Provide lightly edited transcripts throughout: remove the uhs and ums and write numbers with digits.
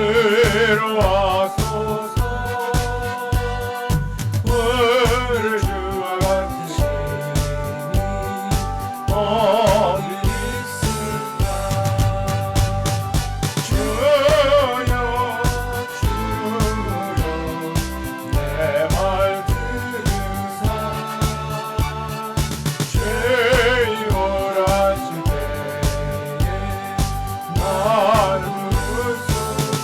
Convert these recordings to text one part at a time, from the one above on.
들어와소서. 우리 주와 같은 신이 어디 있을까. 주여 주여 내 말 들으사 죄인오라 하실 때에 나를 부르소서.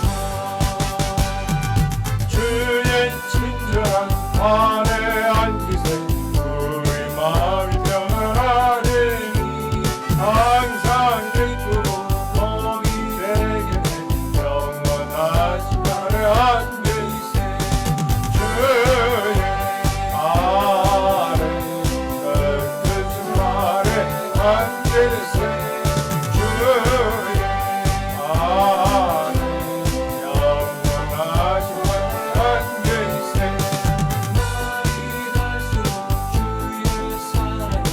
주의 친절한 안에 안기세 우리 마음이 평안하리니 항상 기쁘고 복이 되겠네. 영원하신 날에 안계이세. 주의 아래 끝끝은 말에 안계이세. 주의 아래 영원하신 날에 안계이세. 날이 갈수록 주의 사랑이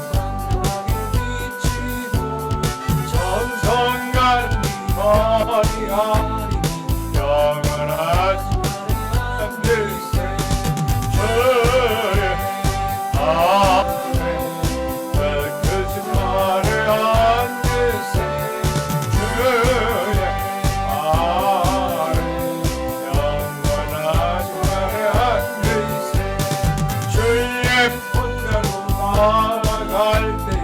무방하게 비치고 정성 같은 머리하니 영원하신 안되세. 주의 아래 끝끝은 말에 안되세. 주의 아래 영원하신 말에 안되세. 주의 본다로 나아갈 때에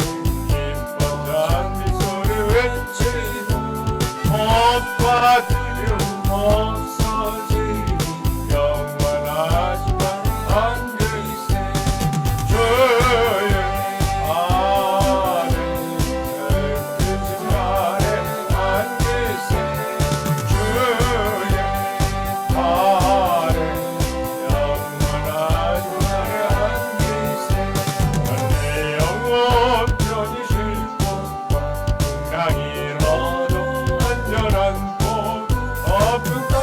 기쁜 장미소리 외치고 옷과 두려움 없어지니 영원하신 말에 안되세. 주의 아래 끝끝은 말에 안되세. 주의 아래 영원하신 말에 안되세. 내 영혼 편히 쉴 곳과 풍랑이 일어도 안전한 곳 없은 땅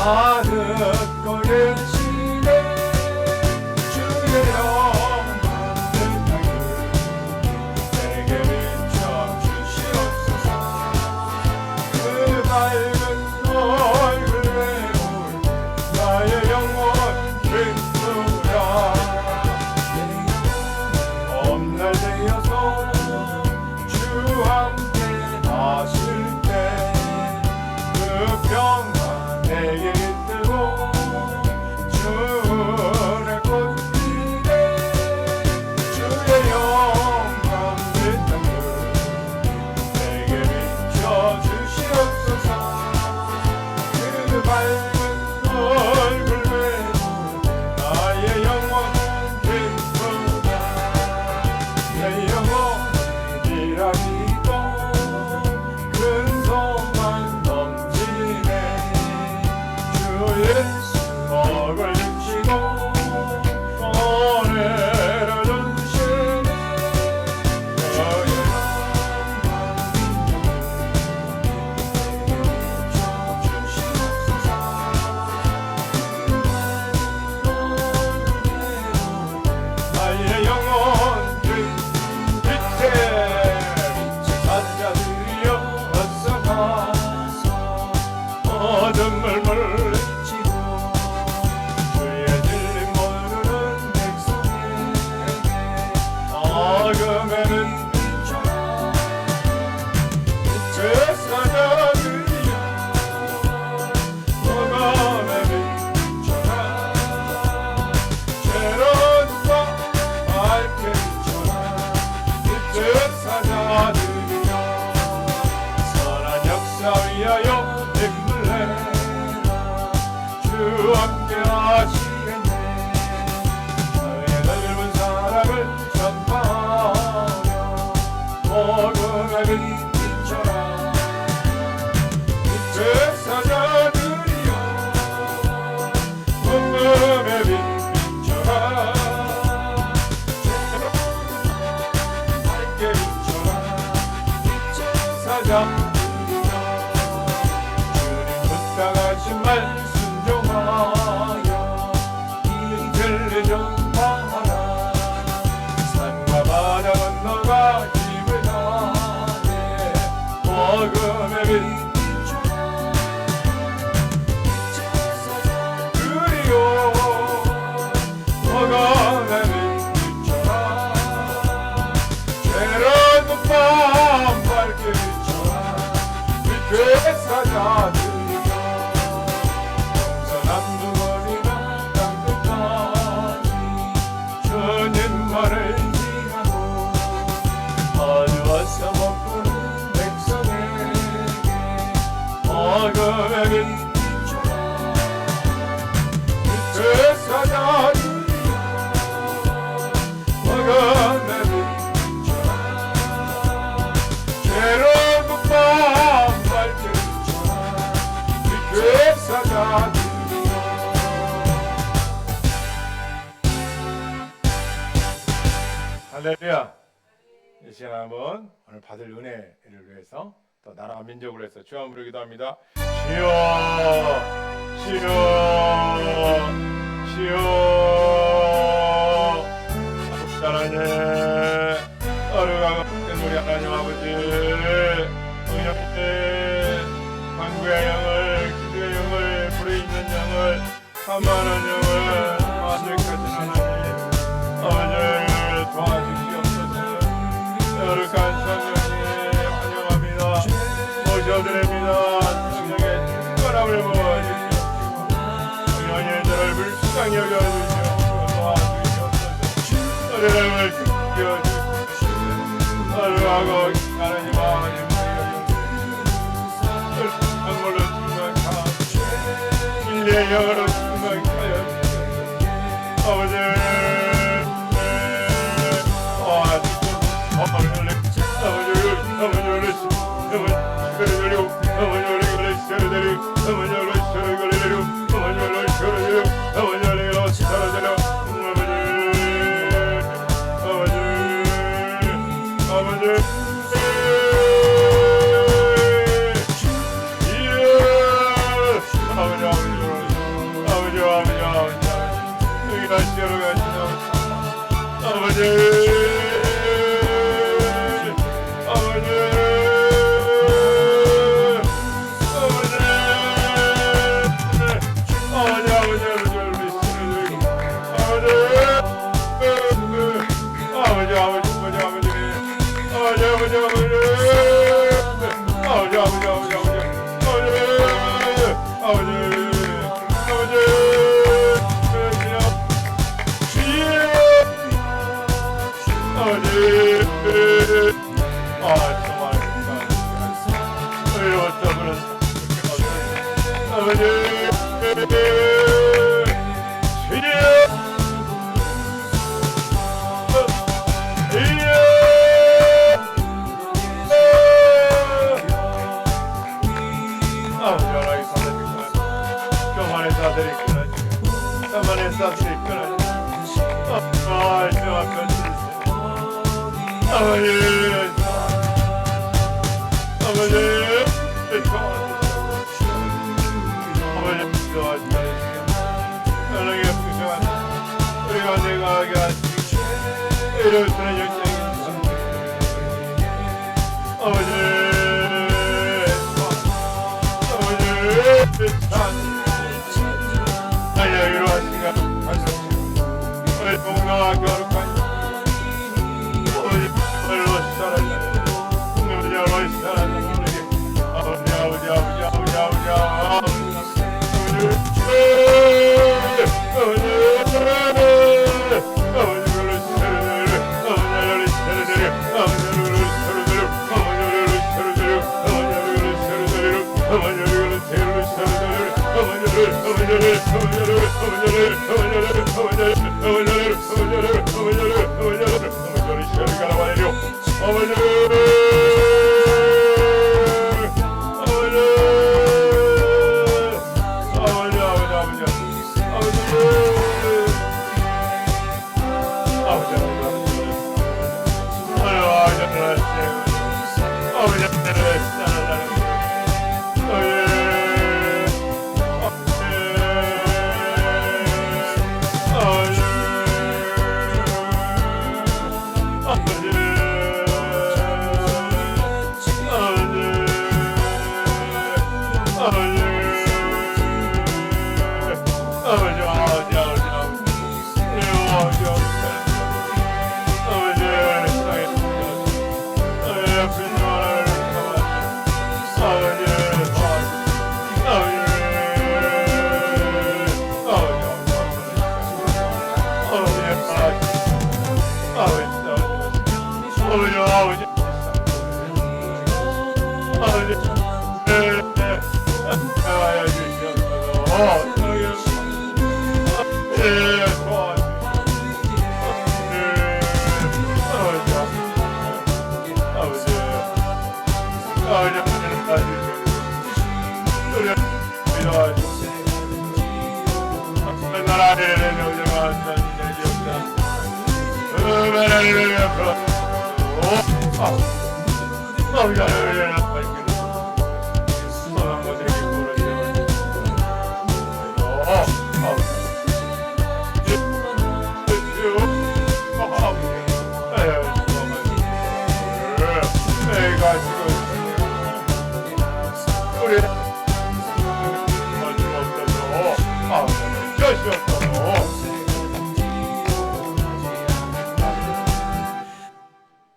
아득고 계시네 주의 영광 내게 비춰주시옵소서 그 밝은 얼굴 외울 나의 영혼 기쁘라 엄날 되어서 주 함께 하실 때 그 평강 내게 깃들고 주의 꽃길에 주의 영광 그 땅을 내게 비춰주시옵소서 그 밝은 얼굴 외로 나의 영혼 기쁘다 내 영혼이라기도 큰 소망 넘치네 주 예수 목을 비치고 은혜를 주시네 너의 나의 영혼 빛에 찾아들여 어서 가서 어둠을 물리치고 주의 진리 모르는 백성에게 어둠에는 비춰라 빛에 찾아들여 어둠에 비춰라 죄로운 밤 밝게 비춰라 빛에 찾아들여 선한 역사 위하여 힘을 내라 주 함께 하시겠네 너의 넓은 사랑을 전파하며 복음의 빛 비춰라 빛에 찾아들여 복음의 빛 비춰라 밝게 비춰라 찾아 주님 부탁하신 말 순종하여 진리 전파하라 산과 바다 건너가 힘을 다해 복음의 빛 그리고 복음의 빛 비춰라 괴로운 밤 밝게 비춰라 빛에 찾아들여 동서남북어디나 땅끝까지 주님만을 지나고 어두워서 못 보는 백성에게 복음의 빛 비춰라 빛에 찾아들여 복음의 빛 비춰라 괴로운 밤 밝게 비춰라 빛에 찾아들여 할렐루야. 이 시간 한번 오늘 받을 은혜를 위해서 또 나라와 민족을 위해서 주여 한번 부르기도 합니다. 주여 주여 주여 아버지 하나님 어려가고 있는 우리 하나님 아버지 은혜의 강구의 영을 기도의 영을 불에 있는 영을 한만한 영을 만족하신 하나님 아버지 도와주시옵소서. 거룩한 성령님 환영합니다. 모셔드립니다. 성령의 특별함을 부어주시옵소서. 성령의 저를 불쌍히 여겨주시옵소서. 도와주시옵소서. 어려움을 지켜주시옵소서. 어려하고 하나님 아버지 강물로 충만하고 진리의 영으로 충만하여 주시옵소서. 아버지 아버지 사들이 끊어지고 나만의 사들이 끊어지고 말씀 앞에 주세요. 아버지 아버지 도와주세요. 하나님의 풍성한 우리가 내가하게 하시기 이로서는 영적인 아버지 아니야 이러하시니까 우리 동남아 거룩한 아버지 얼로 살아나요. 얼로 살아나요.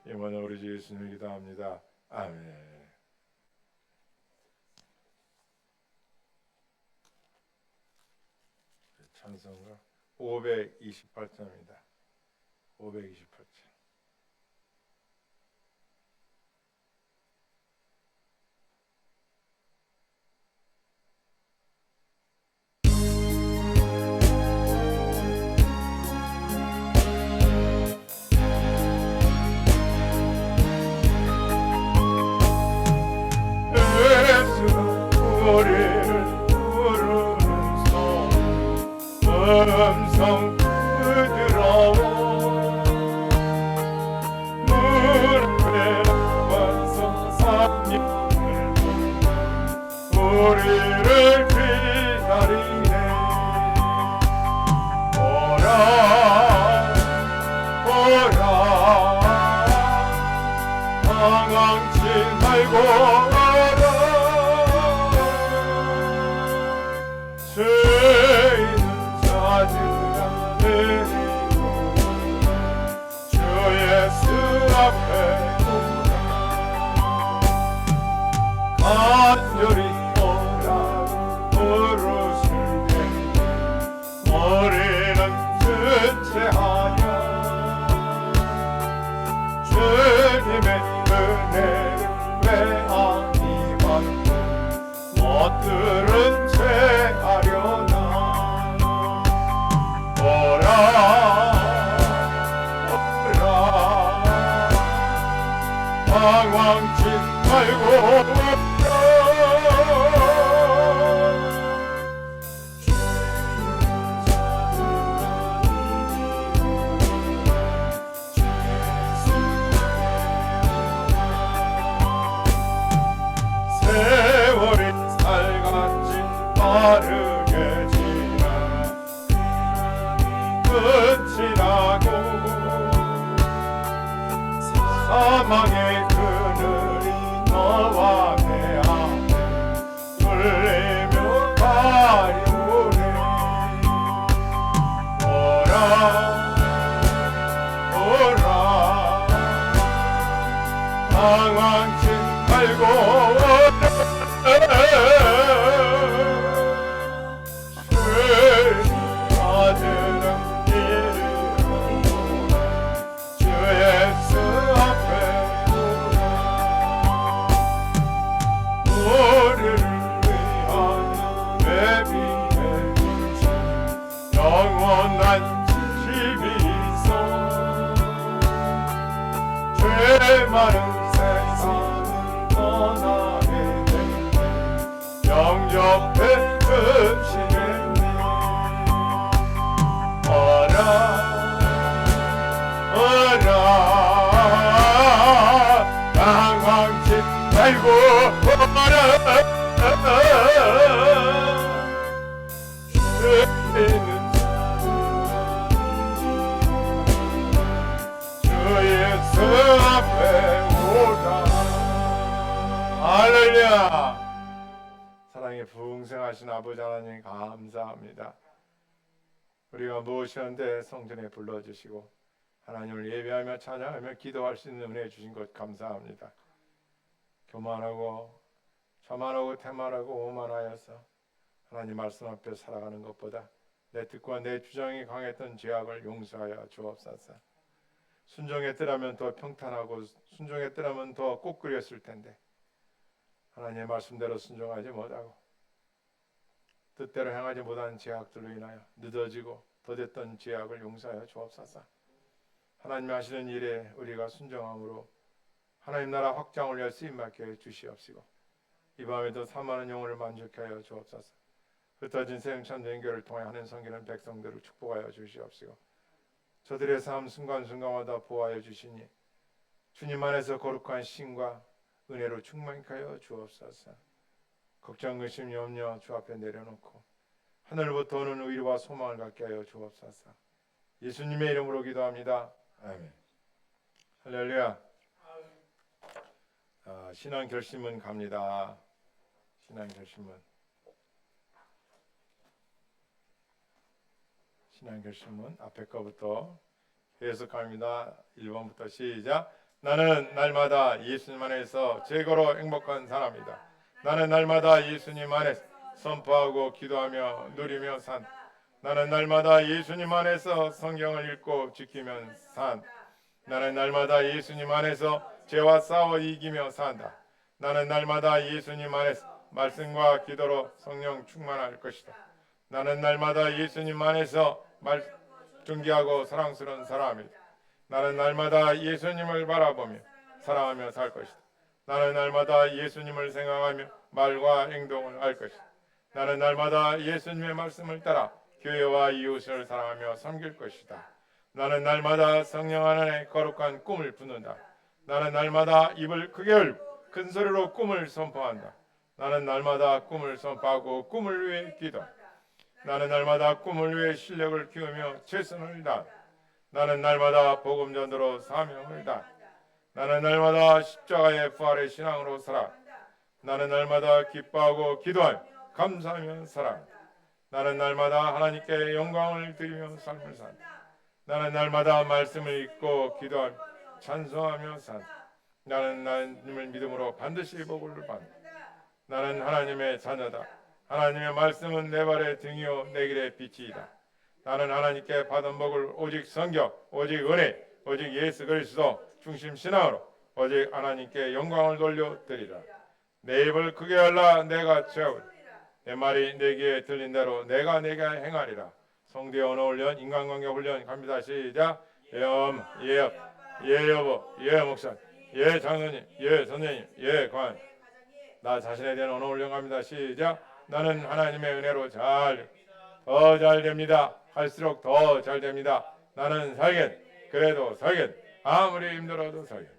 이번에 우리 주 예수님 기도합니다. 아멘. 찬송가 528장입니다. 528장. 음성 부드러워 무릎에 완성 삼림을 우리를 기다리네. 오라 오라 방황치 말고 오라. 죄인은 자들아 내리고 주 예수 앞에 오라. 간절히 오라 부르실 때 우리는 주체하여 주님의 은혜를 외아니 받고 못 들은 죄 하려나. 오라 오라 방황치 말고 오라. 아들은 이르노라 주 예수 앞에 오라 우리를 위하여 예비해 주신 영원한 집이 있어 죄 많은 세상을 떠나게 되네 영접해 주시겠네 어라 어라 당황치 말고 어라 주님은 주 예수 앞에 오라 할렐루야 사랑의 풍성하신 아버지 하나님 감사합니다. 우리가 무엇이었는데 성전에 불러주시고 하나님을 예배하며 찬양하며 기도할 수 있는 은혜 주신 것 감사합니다. 교만하고 자만하고 태만하고 오만하여서 하나님 말씀 앞에 살아가는 것보다 내 뜻과 내 주장이 강했던 죄악을 용서하여 주옵소서. 순종했더라면 더 평탄하고 순종했더라면 더 꽃그렸을 텐데 하나님의 말씀대로 순종하지 못하고 뜻대로 행하지 못한 죄악들로 인하여 늦어지고 더뎠던 죄악을 용서하여 주옵소서. 하나님이 하시는 일에 우리가 순종함으로 하나님 나라 확장을 위하여 쓰임받게 주시옵시고 이 밤에도 사모하는 영혼을 만족케 하여 주옵소서. 흩어진 새 영찬 연결을 통해 하는 성기는 백성들을 축복하여 주시옵시고 저들의 삶 순간순간마다 보호하여 주시니 주님 안에서 거룩한 신과 은혜로 충만케 하여 주옵소서. 걱정, 의심, 염려 주 앞에 내려놓고 하늘부터 오는 의리와 소망을 갖게 하여 주옵소서. 예수님의 이름으로 기도합니다. 아멘. 할렐루야. 신앙 결심은 갑니다. 신앙 결심은 앞에 거부터 해석합니다. 1번부터 시작. 나는 날마다 예수님 안에서 최고로 행복한 사람이다. 나는 날마다 예수님 안에서 선포하고 기도하며 누리며 산다. 나는 날마다 예수님 안에서 성경을 읽고 지키며 산다. 나는 날마다 예수님 안에서 죄와 싸워 이기며 산다. 나는 날마다 예수님 안에서 말씀과 기도로 성령 충만할 것이다. 나는 날마다 예수님 안에서 존귀하고 사랑스러운 사람이다. 나는 날마다 예수님을 바라보며 사랑하며 살 것이다. 나는 날마다 예수님을 생각하며 말과 행동을 할 것이다. 나는 날마다 예수님의 말씀을 따라 교회와 이웃을 사랑하며 섬길 것이다. 나는 날마다 성령 안에 거룩한 꿈을 품는다. 나는 날마다 입을 크게 열고 큰 소리로 꿈을 선포한다. 나는 날마다 꿈을 선포하고 꿈을 위해 기도한다. 나는 날마다 꿈을 위해 실력을 키우며 최선을 다한다. 나는 날마다 복음 전도로 사명을 다한다. 나는 날마다 십자가의 부활의 신앙으로 살아. 나는 날마다 기뻐하고 기도하며 감사하며 살아간다. 나는 날마다 하나님께 영광을 드리며 삶을 산다. 나는 날마다 말씀을 읽고 기도하며 찬송하며 산다. 나는 하나님을 믿음으로 반드시 복을 받는다. 나는 하나님의 자녀다. 하나님의 말씀은 내 발의 등이요 내 길의 빛이다. 나는 하나님께 받은 복을 오직 성경, 오직 은혜, 오직 예수 그리스도 중심 신앙으로 오직 하나님께 영광을 돌려드리라. 내 입을 크게 열라 내가 채우리라. 내 말이 내 귀에 들린 대로 내가 내게 행하리라. 성대 언어 훈련, 인간관계 훈련 갑니다. 시작. 예 여보, 예 목사, 예 장로님, 예 선생님, 예 관. 나 자신에 대한 언어 훈련 갑니다. 시작. 나는 하나님의 은혜로 더 잘 됩니다. 할수록 더 잘 됩니다. 나는 살겠, 그래도 살겠, 아무리 힘들어도 살겠.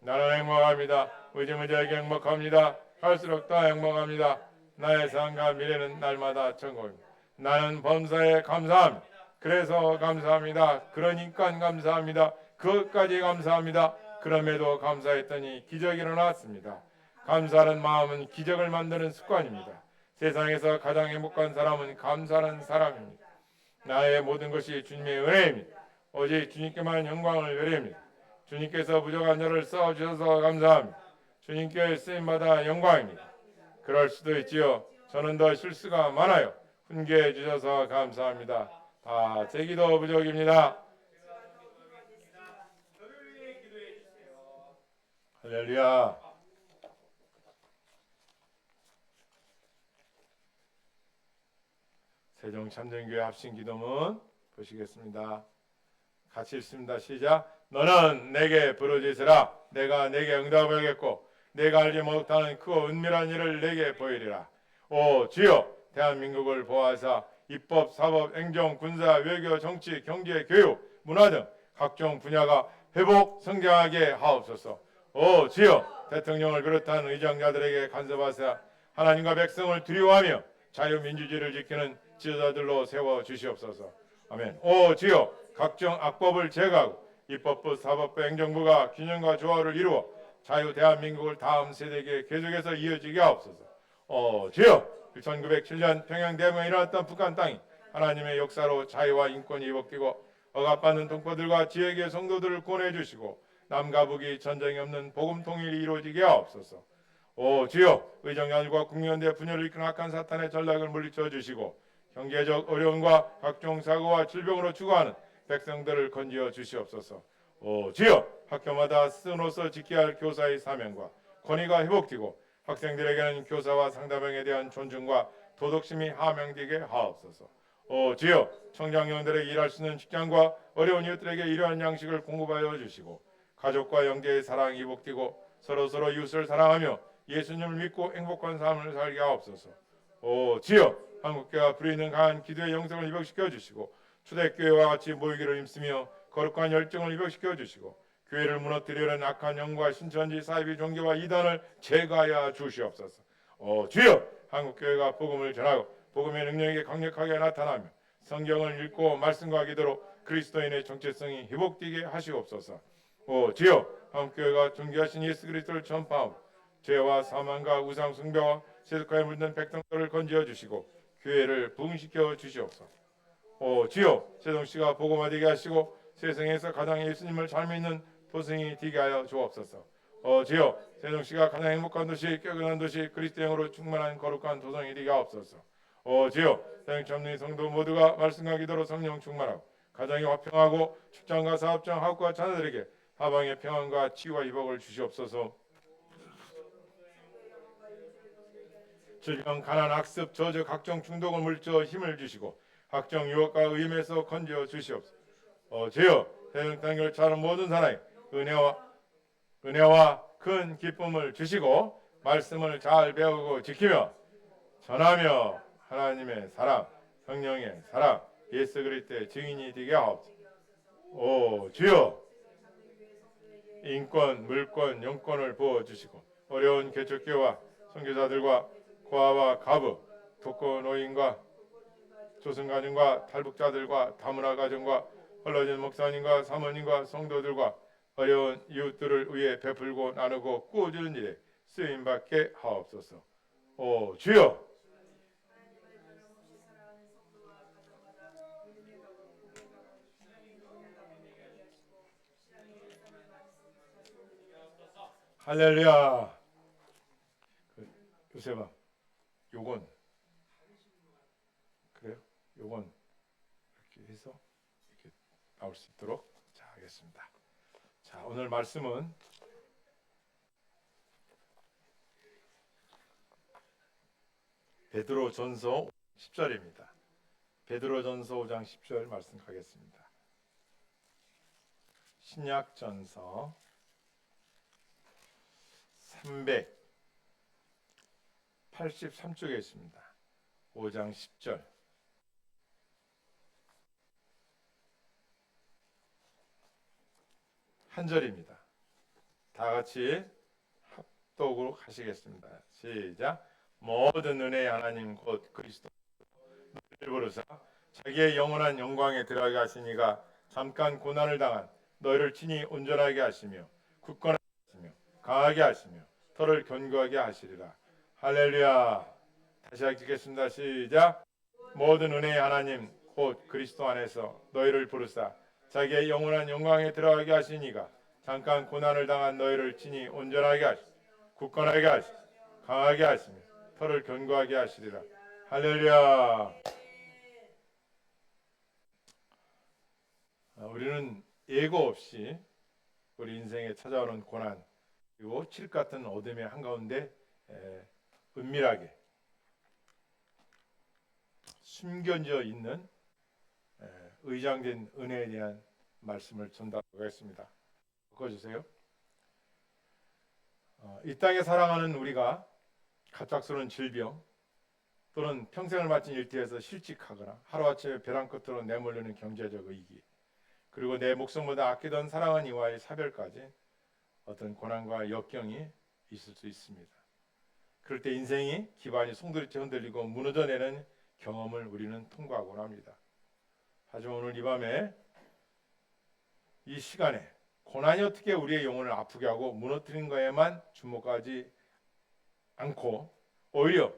나는 행복합니다. 무지무지하게 행복합니다. 할수록 더 행복합니다. 나의 삶과 미래는 날마다 천국입니다. 나는 범사에 감사합니다. 그래서 감사합니다. 그러니까 감사합니다. 그것까지 감사합니다. 그럼에도 감사했더니 기적이 일어났습니다. 감사하는 마음은 기적을 만드는 습관입니다. 세상에서 가장 행복한 사람은 감사하는 사람입니다. 나의 모든 것이 주님의 은혜입니다. 오직 주님께만 영광을 드립니다. 주님께서 부족한 저를 써주셔서 감사합니다. 주님께 쓰임받아 영광입니다. 그럴 수도 있지요. 저는 더 실수가 많아요. 훈계해 주셔서 감사합니다. 다 제 기도 부족입니다. 할렐루야. 세종 참전교회 합심 기도문 보시겠습니다. 같이 읽습니다. 시작. 너는 내게 부르짖으라. 내가 내게 응답하겠고 내가 알지 못하는 크고 은밀한 일을 내게 보이리라. 오 주여, 대한민국을 보호하사 입법, 사법, 행정, 군사, 외교, 정치, 경제, 교육, 문화 등 각종 분야가 회복 성장하게 하옵소서. 오 주여, 대통령을 비롯한 의정자들에게 간섭하사 하나님과 백성을 두려워하며 자유민주주의를 지키는 지도자들로 세워 주시옵소서. 아멘. 오 주여, 각종 악법을 제거하고 입법부, 사법부, 행정부가 균형과 조화를 이루어 자유 대한민국을 다음 세대에게 계속해서 이어지게 하옵소서. 주여, 1907년 평양대공에 일어났던 북한 땅이 하나님의 역사로 자유와 인권이 회복되고 억압받는 동포들과 지역의 성도들을 구원해 주시고 남과 북이 전쟁이 없는 복음 통일이 이루어지게 하옵소서. 오 주여, 의정자들과 국민연대 분열을 이끄는 악한 사탄의 전략을 물리쳐 주시고 경제적 어려움과 각종 사고와 질병으로 죽어가는 백성들을 건지어 주시옵소서. 오 주여, 학교마다 스승으로서 지켜야 할 교사의 사명과 권위가 회복되고 학생들에게는 교사와 상담형에 대한 존중과 도덕심이 함양되게 하옵소서. 오 주여, 청장년들에게 일할 수 있는 직장과 어려운 이웃들에게 이러한 양식을 공급하여 주시고 가족과 형제의 사랑이 회복되고 서로 이웃을 사랑하며 예수님을 믿고 행복한 삶을 살게 하옵소서. 오 주여, 한국교회가 부리는 강한 기도의 영성을 회복시켜 주시고 초대교회와 같이 모이기를 힘쓰며 거룩한 열정을 회복시켜 주시고 교회를 무너뜨리려는 악한 영과 신천지 사이비 종교와 이단을 제거하여 주시옵소서. 주여, 한국교회가 복음을 전하고 복음의 능력이 강력하게 나타나며 성경을 읽고 말씀과 기도로 그리스도인의 정체성이 회복되게 하시옵소서. 주여, 한국교회가 존귀하신 예수 그리스도를 전파하고 죄와 사망과 우상 숭배와 세속화에 물든 백성들을 건지어 주시고 교회를 부흥시켜 주시옵소서. 주여, 세종씨가 복음화되게 하시고 세상에서 가장 예수님을 잘 믿는 도성이 되게 하여 주옵소서. 주여, 세종씨가 가장 행복한 도시, 깨끗한 도시, 그리스도의 영으로 충만한 거룩한 도성이 되게 하옵소서. 주여, 세종참는 성도 모두가 말씀과 기도로 성령 충만하고 가정이 화평하고 직장과 사업장, 학업과 자녀들에게 하방의 평안과 치유와 회복을 주시옵소서. 질병, 가난, 악습, 저주, 각종 중독을 물리쳐 힘을 주시고 각종 유혹과 의임에서 건져 주시옵소서. 주여, 세상을 차는 모든 사람의 은혜와 큰 기쁨을 주시고 말씀을 잘 배우고 지키며 전하며 하나님의 사랑, 성령의 사랑, 예수 그리스도의 증인이 되게 하옵소서. 주여, 인권, 물권, 영권을 부어주시고 어려운 개척교와 선교사들과 고아와 가부, 독거 노인과 조선가정과 탈북자들과 다문화 가정과 헐러진 목사님과 사모님과 성도들과 어려운 이웃들을 위해 베풀고 나누고 꾸어주는 일에 쓰임받게 하옵소서. 주여, 할렐루야. 요셉아, 요건 그래요? 요건 이렇게 해서 이렇게 나올 수 있도록 자 하겠습니다. 자, 오늘 말씀은 베드로전서 10절입니다. 베드로전서 5장 10절 말씀 가겠습니다. 신약전서 383쪽에 있습니다. 5장 10절. 한 절입니다. 다 같이 합독으로 하시겠습니다. 시작. 모든 은혜의 하나님 곧 그리스도 너희를 부르사 자기의 영원한 영광에 들어가게 하시니가 잠깐 고난을 당한 너희를 친히 온전하게 하시며 굳건하게 하시며 강하게 하시며 털을 견고하게 하시리라. 할렐루야. 다시 읽겠습니다. 시작. 모든 은혜의 하나님 곧 그리스도 안에서 너희를 부르사 자기의 영원한 영광에 들어가게 하시니가 잠깐 고난을 당한 너희를 친히 온전하게 하시며 굳건하게 하시며 강하게 하시며 터를 견고하게 하시리라. 할렐루야. 우리는 예고 없이 우리 인생에 찾아오는 고난 그리고 칠 같은 어둠의 한가운데 은밀하게 숨겨져 있는 의장된 은혜에 대한 말씀을 전달하겠습니다. 바꿔주세요. 이 땅에 살아가는 우리가 갑작스러운 질병 또는 평생을 바친 일터에서 실직하거나 하루아침에 벼랑 끝으로 내몰리는 경제적 위기 그리고 내 목숨보다 아끼던 사랑하는 이와의 사별까지 어떤 고난과 역경이 있을 수 있습니다. 그럴 때 인생이 기반이 송두리째 흔들리고 무너져내는 경험을 우리는 통과하곤 합니다. 하지만 오늘 이 밤에 이 시간에 고난이 어떻게 우리의 영혼을 아프게 하고 무너뜨린 거에만 주목하지 않고 오히려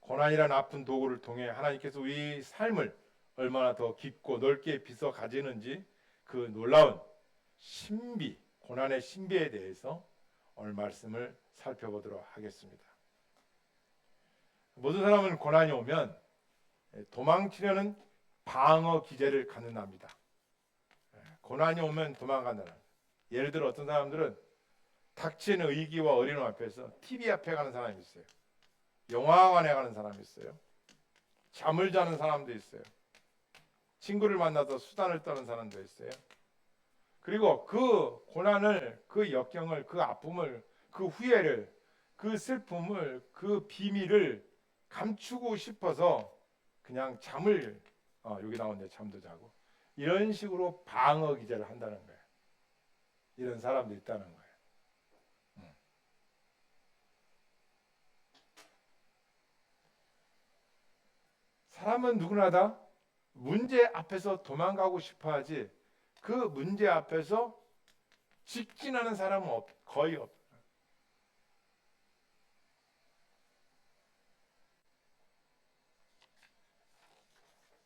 고난이란 아픈 도구를 통해 하나님께서 우리 삶을 얼마나 더 깊고 넓게 빚어 가지는지 그 놀라운 신비, 고난의 신비에 대해서 오늘 말씀을 살펴보도록 하겠습니다. 모든 사람은 고난이 오면 도망치려는 방어 기제를 갖는답니다. 고난이 오면 도망간다는. 예를 들어 어떤 사람들은 닥친 위기와 어려움 앞에서 TV 앞에 가는 사람이 있어요. 영화관에 가는 사람이 있어요. 잠을 자는 사람도 있어요. 친구를 만나서 수단을 떠는 사람도 있어요. 그리고 그 고난을, 그 역경을, 그 아픔을, 그 후회를, 그 슬픔을, 그 비밀을 감추고 싶어서 그냥 잠을 여기 나오는데 잠도 자고 이런 식으로 방어 기제를 한다는 거예요. 이런 사람도 있다는 거예요. 사람은 누구나 다 문제 앞에서 도망가고 싶어 하지 그 문제 앞에서 직진하는 사람은 거의 없어요.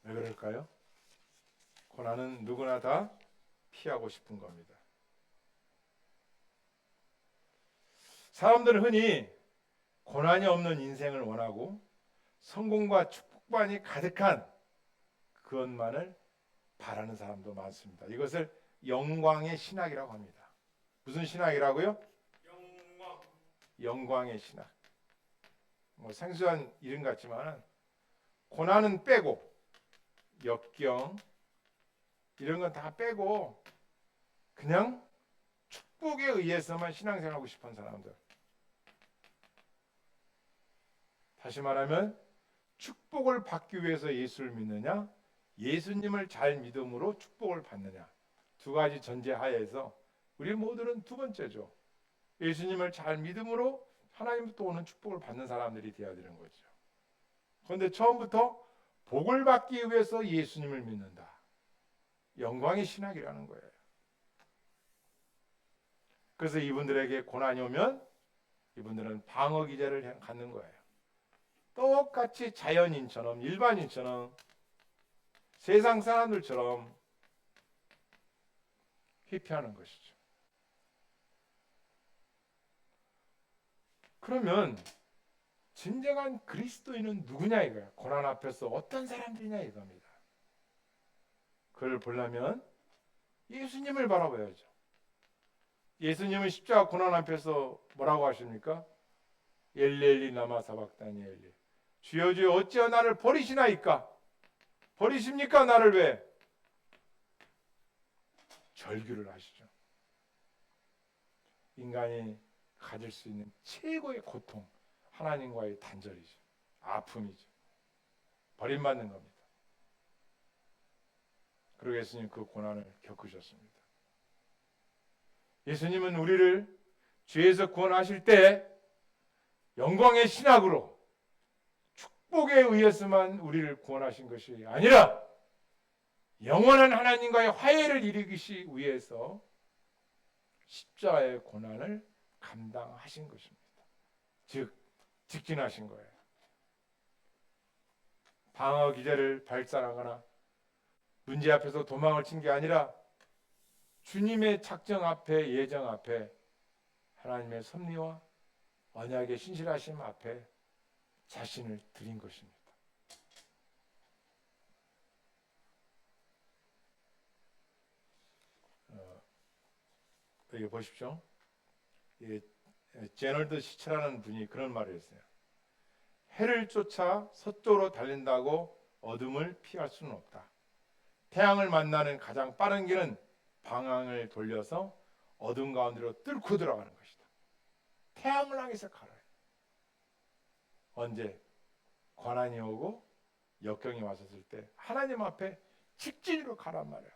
왜 그럴까요? 고난은 누구나 다 피하고 싶은 겁니다. 사람들은 흔히 고난이 없는 인생을 원하고 성공과 축복만이 가득한 그것만을 바라는 사람도 많습니다. 이것을 영광의 신학이라고 합니다. 무슨 신학이라고요? 영광의 신학. 생소한 이름 같지만 고난은 빼고 역경 이런 건 다 빼고 그냥 축복에 의해서만 신앙생활하고 싶은 사람들. 다시 말하면 축복을 받기 위해서 예수를 믿느냐, 예수님을 잘 믿음으로 축복을 받느냐. 두 가지 전제 하에서 우리 모두는 두 번째죠. 예수님을 잘 믿음으로 하나님부터 오는 축복을 받는 사람들이 되어야 되는 거죠. 그런데 처음부터 복을 받기 위해서 예수님을 믿는다. 영광의 신학이라는 거예요. 그래서 이분들에게 고난이 오면 이분들은 방어 기제를 갖는 거예요. 똑같이 자연인처럼 일반인처럼 세상 사람들처럼 회피하는 것이죠. 그러면 진정한 그리스도인은 누구냐 이거야. 고난 앞에서 어떤 사람들이냐 이겁니다. 그걸 보려면 예수님을 바라봐야죠. 예수님은 십자가 고난 앞에서 뭐라고 하십니까? 엘리 엘리 라마 사박다니 엘리. 주여 주여 어찌하여 나를 버리시나이까? 버리십니까 나를 왜? 절규를 하시죠. 인간이 가질 수 있는 최고의 고통, 하나님과의 단절이죠. 아픔이죠. 버림받는 겁니다. 그리고 예수님 그 고난을 겪으셨습니다. 예수님은 우리를 죄에서 구원하실 때 영광의 신학으로 축복에 의해서만 우리를 구원하신 것이 아니라 영원한 하나님과의 화해를 이루기 위해서 십자가의 고난을 감당하신 것입니다. 즉 직진하신 거예요. 방어 기제를 발산하거나 문제 앞에서 도망을 친 게 아니라 주님의 작정 앞에 예정 앞에 하나님의 섭리와 언약의 신실하심 앞에 자신을 드린 것입니다. 여기 보십시오. 제널드 시체라는 분이 그런 말을 했어요. 해를 쫓아 서쪽으로 달린다고 어둠을 피할 수는 없다. 태양을 만나는 가장 빠른 길은 방향을 돌려서 어둠 가운데로 뚫고 들어가는 것이다. 태양을 향해서 가라. 언제? 고난이 오고 역경이 왔었을 때 하나님 앞에 직진으로 가란 말이에요.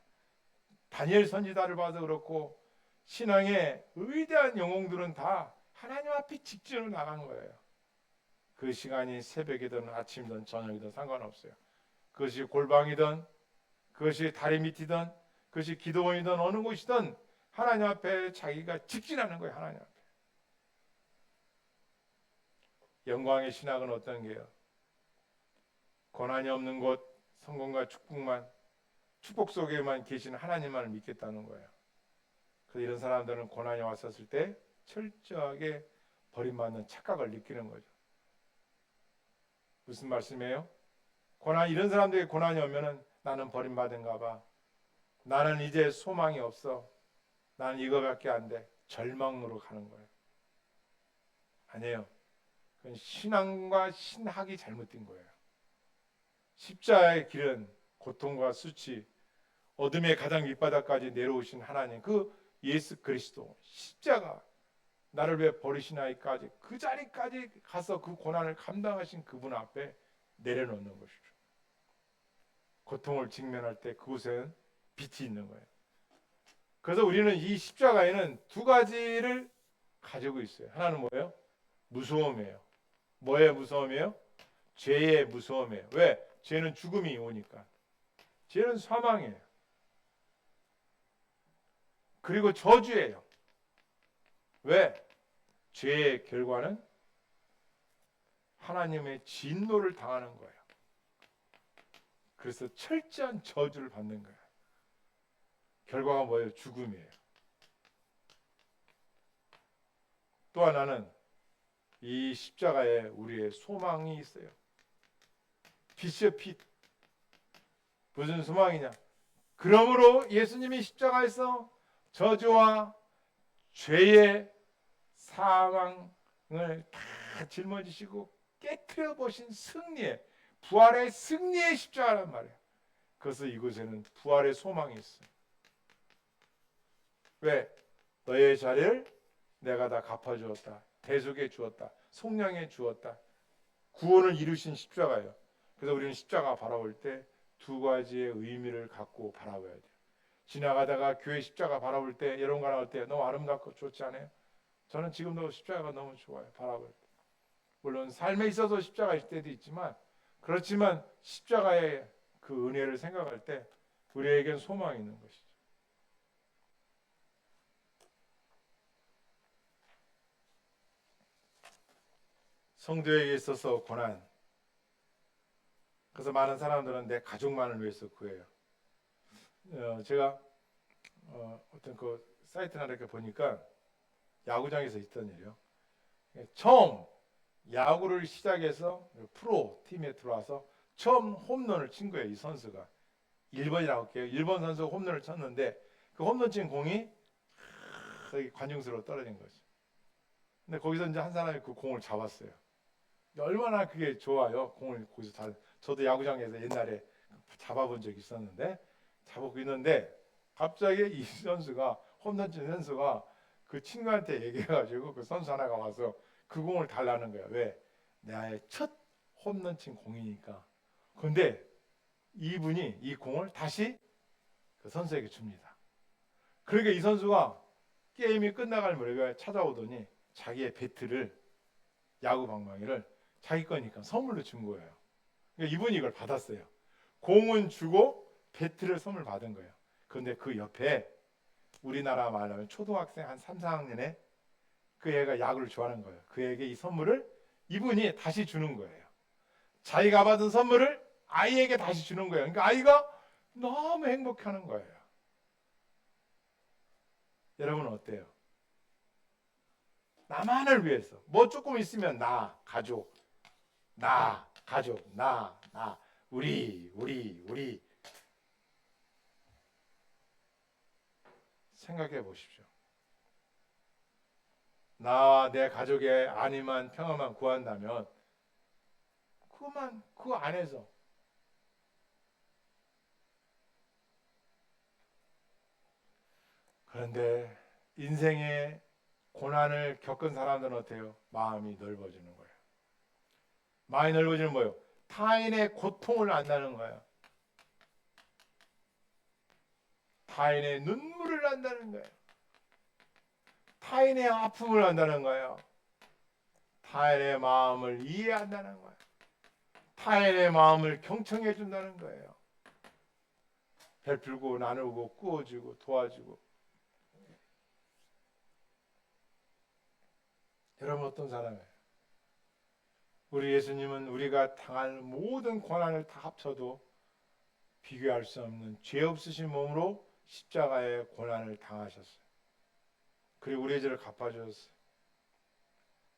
다니엘 선지자를 봐도 그렇고 신앙의 위대한 영웅들은 다 하나님 앞에 직진으로 나간 거예요. 그 시간이 새벽이든 아침이든 저녁이든 상관없어요. 그것이 골방이든 그것이 다리 밑이든 그것이 기도원이든 어느 곳이든 하나님 앞에 자기가 직진하는 거예요. 하나님 앞에. 영광의 신학은 어떤 게요? 고난이 없는 곳, 성공과 축복만, 축복 속에만 계신 하나님만을 믿겠다는 거예요. 그래서 이런 사람들은 고난이 왔었을 때 철저하게 버림받는 착각을 느끼는 거죠. 무슨 말씀이에요? 이런 사람들에게 고난이 오면은 나는 버림받은가 봐. 나는 이제 소망이 없어. 나는 이거밖에 안 돼. 절망으로 가는 거예요. 아니에요. 그건 신앙과 신학이 잘못된 거예요. 십자가의 길은 고통과 수치, 어둠의 가장 밑바닥까지 내려오신 하나님, 그 예수 그리스도 십자가 나를 왜 버리시나이까지 그 자리까지 가서 그 고난을 감당하신 그분 앞에 내려놓는 것이죠. 고통을 직면할 때 그곳에는 빛이 있는 거예요. 그래서 우리는 이 십자가에는 두 가지를 가지고 있어요. 하나는 뭐예요? 무서움이에요. 뭐의 무서움이에요? 죄의 무서움이에요. 왜? 죄는 죽음이 오니까. 죄는 사망이에요. 그리고 저주예요. 왜? 죄의 결과는 하나님의 진노를 당하는 거예요. 그래서 철저한 저주를 받는 거예요. 결과가 뭐예요? 죽음이에요. 또 하나는 이 십자가에 우리의 소망이 있어요. 빛이요, 빛. 무슨 소망이냐? 그러므로 예수님이 십자가에서 저주와 죄의 사망을 다 짊어지시고 깨트려 보신 승리의, 부활의 승리의 십자가란 말이에요. 그래서 이곳에는 부활의 소망이 있어요. 왜? 너의 자리를 내가 다 갚아주었다. 대속해 주었다. 속량해 주었다. 구원을 이루신 십자가예요. 그래서 우리는 십자가 바라볼 때 두 가지의 의미를 갖고 바라봐야 돼요. 지나가다가 교회 십자가 바라볼 때, 여러분과 나올 때 너무 아름답고 좋지 않아요? 저는 지금도 십자가가 너무 좋아요. 바라볼 때. 물론 삶에 있어서 십자가일 때도 있지만, 그렇지만 십자가의 그 은혜를 생각할 때 우리에겐 소망이 있는 것이죠. 성도에게 있어서 고난. 그래서 많은 사람들은 내 가족만을 위해서 구해요. 제가 어떤 그 사이트나 이렇게 보니까 야구장에서 있던 일이요. 처음 야구를 시작해서 프로 팀에 들어와서 처음 홈런을 친 거예요. 이 선수가 1번이라고 할게요. 1번 선수가 홈런을 쳤는데 그 홈런 친 공이 거기 관중석으로 떨어진 거죠. 근데 거기서 이제 한 사람이 그 공을 잡았어요. 얼마나 그게 좋아요. 공을 거기서 저도 야구장에서 옛날에 잡아본 적이 있었는데 잡고 있는데 갑자기 이 선수가 홈런 친 선수가 그 친구한테 얘기해가지고 그 선수 하나가 와서 그 공을 달라는 거야. 왜? 나의 첫 홈런 친 공이니까. 근데 이분이 이 공을 다시 그 선수에게 줍니다. 그러니까 이 선수가 게임이 끝나갈 무렵에 찾아오더니 자기의 배트를, 야구 방망이를 자기 거니까 선물로 준 거예요. 그러니까 이분이 이걸 받았어요. 공은 주고 배트를 선물 받은 거예요. 그런데 그 옆에 우리나라 말하면 초등학생 한 3, 4학년에 그 애가 야구를 좋아하는 거예요. 그 애에게 이 선물을 이분이 다시 주는 거예요. 자기가 받은 선물을 아이에게 다시 주는 거예요. 그러니까 아이가 너무 행복해하는 거예요. 여러분은 어때요? 나만을 위해서 뭐 조금 있으면 나, 가족, 나, 가족, 나, 우리. 생각해 보십시오. 나와 내 가족의 안위만 평화만 구한다면 그만 그 안에서 그런데 인생의 고난을 겪은 사람들은 어때요? 마음이 넓어지는 거예요. 마음이 넓어지는 뭐예요? 타인의 고통을 안다는 거예요. 타인의 눈물을 안다는 거예요. 타인의 아픔을 안다는 거예요. 타인의 마음을 이해한다는 거예요. 타인의 마음을 경청해 준다는 거예요. 베풀고 나누고 꾸어주고 도와주고. 여러분 어떤 사람이에요? 우리 예수님은 우리가 당할 모든 고난을 다 합쳐도 비교할 수 없는 죄 없으신 몸으로 십자가의 고난을 당하셨어요. 그리고 우리의 죄를 갚아주셨어요.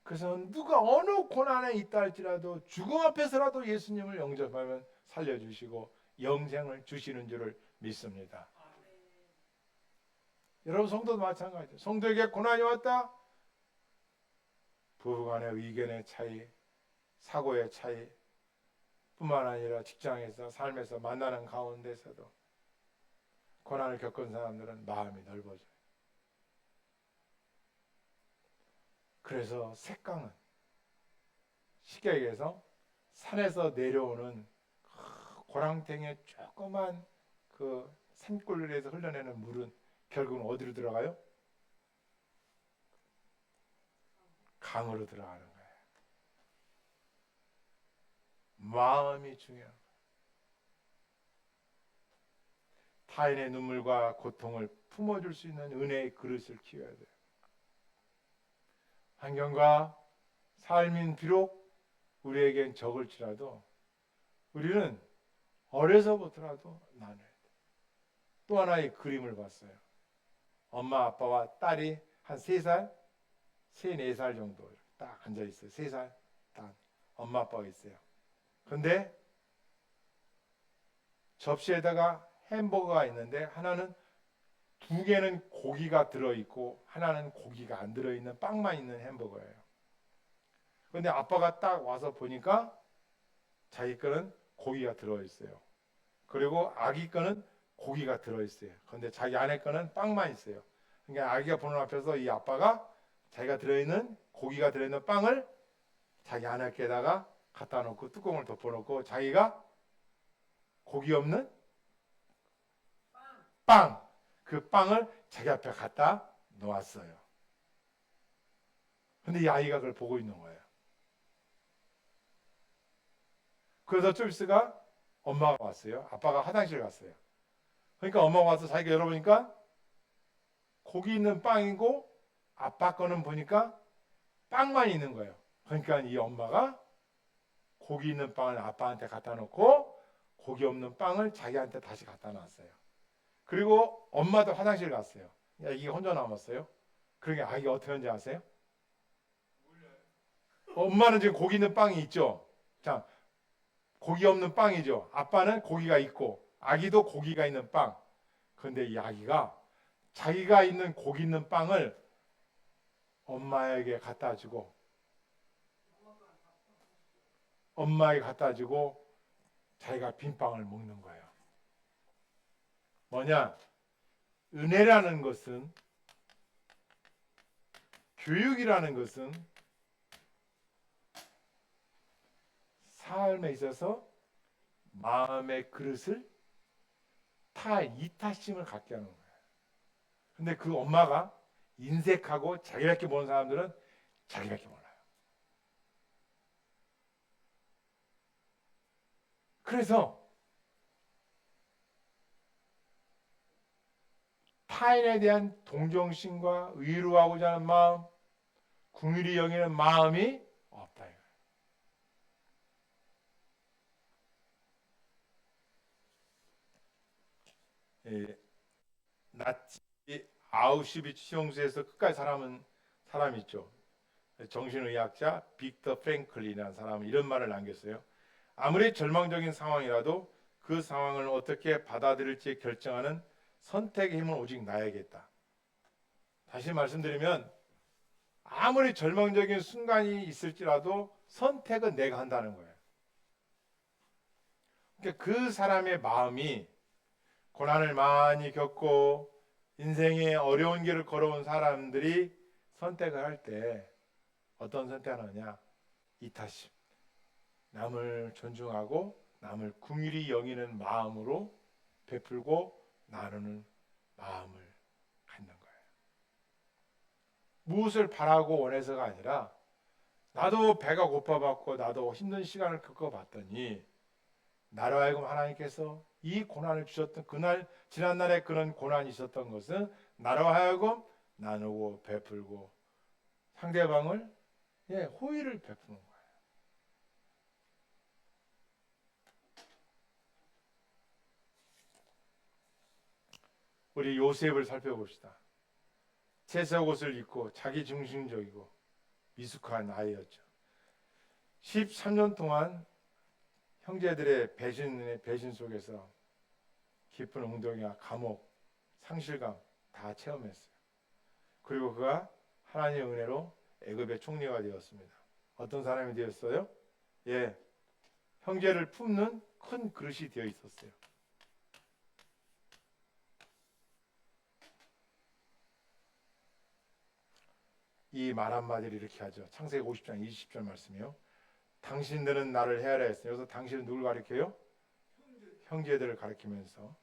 그래서 누가 어느 고난에 있다 할지라도 죽음 앞에서라도 예수님을 영접하면 살려주시고 영생을 주시는 줄을 믿습니다. 여러분 성도도 마찬가지죠. 성도에게 고난이 왔다. 부부간의 의견의 차이, 사고의 차이 뿐만 아니라 직장에서 삶에서 만나는 가운데서도 고난을 겪은 사람들은 마음이 넓어져요. 그래서 색강은 시계에서 산에서 내려오는 고랑탱이의 조그만 그 산골에서 흘러내는 물은 결국은 어디로 들어가요? 강으로 들어가는 거예요. 마음이 중요한 거예요. 타인의 눈물과 고통을 품어줄 수 있는 은혜의 그릇을 키워야 돼요. 환경과 삶인 비록 우리에겐 적을지라도 우리는 어려서부터라도 나눠야 돼요. 또 하나의 그림을 봤어요. 엄마 아빠와 딸이 한 3살, 3, 4살 정도 딱 앉아있어요. 3살 딱 엄마 아빠가 있어요. 근데 접시에다가 햄버거가 있는데 하나는 2개는 고기가 들어있고 하나는 고기가 안 들어있는 빵만 있는 햄버거예요. 근데 아빠가 딱 와서 보니까 자기 거는 고기가 들어있어요. 그리고 아기 거는 고기가 들어있어요. 근데 자기 아내 거는 빵만 있어요. 그러니까 아기가 보는 앞에서 이 아빠가 자기가 들어있는 고기가 들어있는 빵을 자기 아내께다가 갖다 놓고 뚜껑을 덮어놓고 자기가 고기 없는 빵, 그 빵을 자기 앞에 갖다 놓았어요. 근데 이 아이가 그걸 보고 있는 거예요. 그래서 좀 있으가 엄마가 왔어요. 아빠가 화장실 갔어요. 그러니까 엄마가 와서 자기가 열어보니까 고기 있는 빵이고 아빠 거는 보니까 빵만 있는 거예요. 그러니까 이 엄마가 고기 있는 빵을 아빠한테 갖다 놓고 고기 없는 빵을 자기한테 다시 갖다 놨어요. 그리고 엄마도 화장실 갔어요. 아기가 혼자 남았어요. 그러니까 아기가 어떻게 하는지 아세요? 엄마는 지금 고기 있는 빵이 있죠. 자, 고기 없는 빵이죠. 아빠는 고기가 있고 아기도 고기가 있는 빵. 그런데 이 아기가 자기가 있는 고기 있는 빵을 엄마에게 갖다 주고 엄마에게 갖다 주고 자기가 빈 빵을 먹는 거예요. 뭐냐? 은혜라는 것은, 교육이라는 것은 삶에 있어서 마음의 그릇을 이타심을 갖게 하는 거예요. 근데 그 엄마가 인색하고 자기밖에 모르는 사람들은 자기밖에 몰라요. 그래서 타인에 대한 동정심과 위로하고자 하는 마음, 긍휼히 여기는 마음이 없다. 나치 아우슈비츠 형수에서 끝까지 사람이 있죠. 정신의학자 빅터 프랭클린이라는 사람은 이런 말을 남겼어요. 아무리 절망적인 상황이라도 그 상황을 어떻게 받아들일지 결정하는 선택의 힘은 오직 나에게있다. 다시 말씀드리면 아무리 절망적인 순간이 있을지라도 선택은 내가 한다는 거예요. 그러니까 그 사람의 마음이 고난을 많이 겪고 인생의 어려운 길을 걸어온 사람들이 선택을 할 때 어떤 선택을 하느냐? 이타심. 남을 존중하고 남을 긍휼히 여기는 마음으로 베풀고 나누는 마음을 갖는 거예요. 무엇을 바라고 원해서가 아니라 나도 배가 고파봤고 나도 힘든 시간을 겪어봤더니 나로 하여금 하나님께서 이 고난을 주셨던 그날 지난날에 그런 고난이 있었던 것은 나로 하여금 나누고 베풀고 상대방을 호의를 베푸는 거예요. 우리 요셉을 살펴봅시다. 채색 옷을 입고 자기 중심적이고 미숙한 아이였죠. 13년 동안 형제들의 배신 속에서 깊은 웅덩이와 감옥, 상실감 다 체험했어요. 그리고 그가 하나님의 은혜로 애굽의 총리가 되었습니다. 어떤 사람이 되었어요? 형제를 품는 큰 그릇이 되어 있었어요. 이 말 한마디를 이렇게 하죠. 창세기 50장 20절 말씀이요. 당신들은 나를 헤아려 했어요. 여기서 당신은 누굴 가리켜요? 형제들을 가리키면서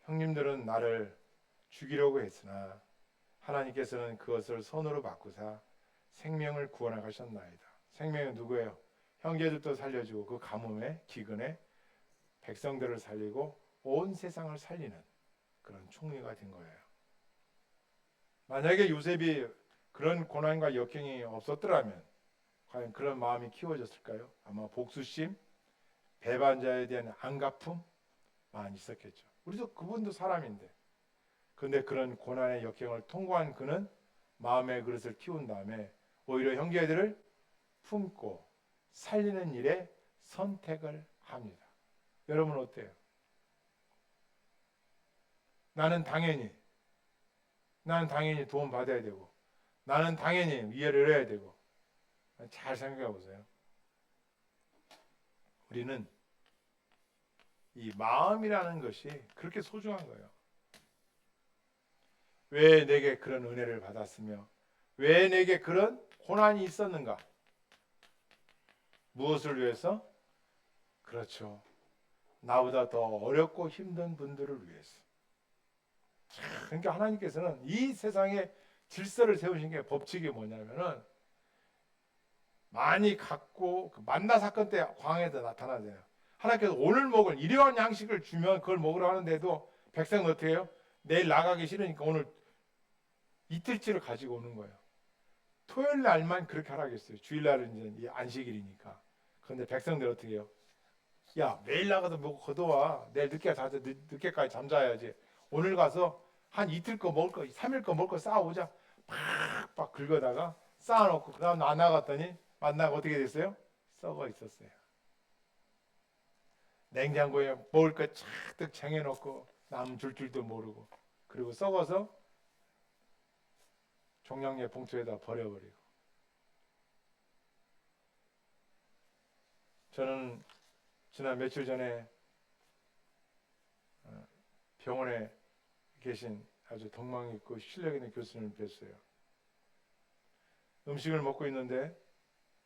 형님들은 나를 죽이려고 했으나 하나님께서는 그것을 선으로 바꾸사 생명을 구원하셨나이다. 생명은 누구예요? 형제들도 살려주고 그 가뭄에 기근에 백성들을 살리고 온 세상을 살리는 그런 총리가 된 거예요. 만약에 요셉이 그런 고난과 역경이 없었더라면 과연 그런 마음이 키워졌을까요? 아마 복수심, 배반자에 대한 안갚음만 있었겠죠. 우리도 그분도 사람인데, 그런데 그런 고난의 역경을 통과한 그는 마음의 그릇을 키운 다음에 오히려 형제들을 품고 살리는 일에 선택을 합니다. 여러분 어때요? 나는 당연히 도움 받아야 되고, 나는 당연히 이해를 해야 되고. 잘 생각해 보세요. 우리는 이 마음이라는 것이 그렇게 소중한 거예요. 왜 내게 그런 은혜를 받았으며 왜 내게 그런 고난이 있었는가? 무엇을 위해서? 그렇죠. 나보다 더 어렵고 힘든 분들을 위해서. 그러니까 하나님께서는 이 세상에 질서를 세우신 게 법칙이 뭐냐면은 많이 갖고 그 만나 사건 때 광야에도 나타나잖아요. 하나님께서 오늘 먹을 일용할 양식을 주면 그걸 먹으러 하는데도 백성은 어떻게 해요? 내일 나가기 싫으니까 오늘 이틀치를 가지고 오는 거예요. 토요일 날만 그렇게 하라겠어요. 주일날은 이제 안식일이니까. 그런데 백성들 어떻게 해요? 야, 매일 나가서 뭐 걷어와. 내일 늦게까지 잠자야지. 오늘 가서 한 이틀 거 먹을 거, 3일 거 먹을 거 쌓아오자. 팍팍 긁어다가 쌓아놓고 그 다음 안 나갔더니 만나가 어떻게 됐어요? 썩어 있었어요. 냉장고에 먹을 거 착득 쟁여놓고 남 줄 줄도 모르고 그리고 썩어서 종량제 봉투에다 버려버리고. 저는 지난 며칠 전에 병원에 계신 아주 덕망 있고 실력 있는 교수님을 뵀어요. 음식을 먹고 있는데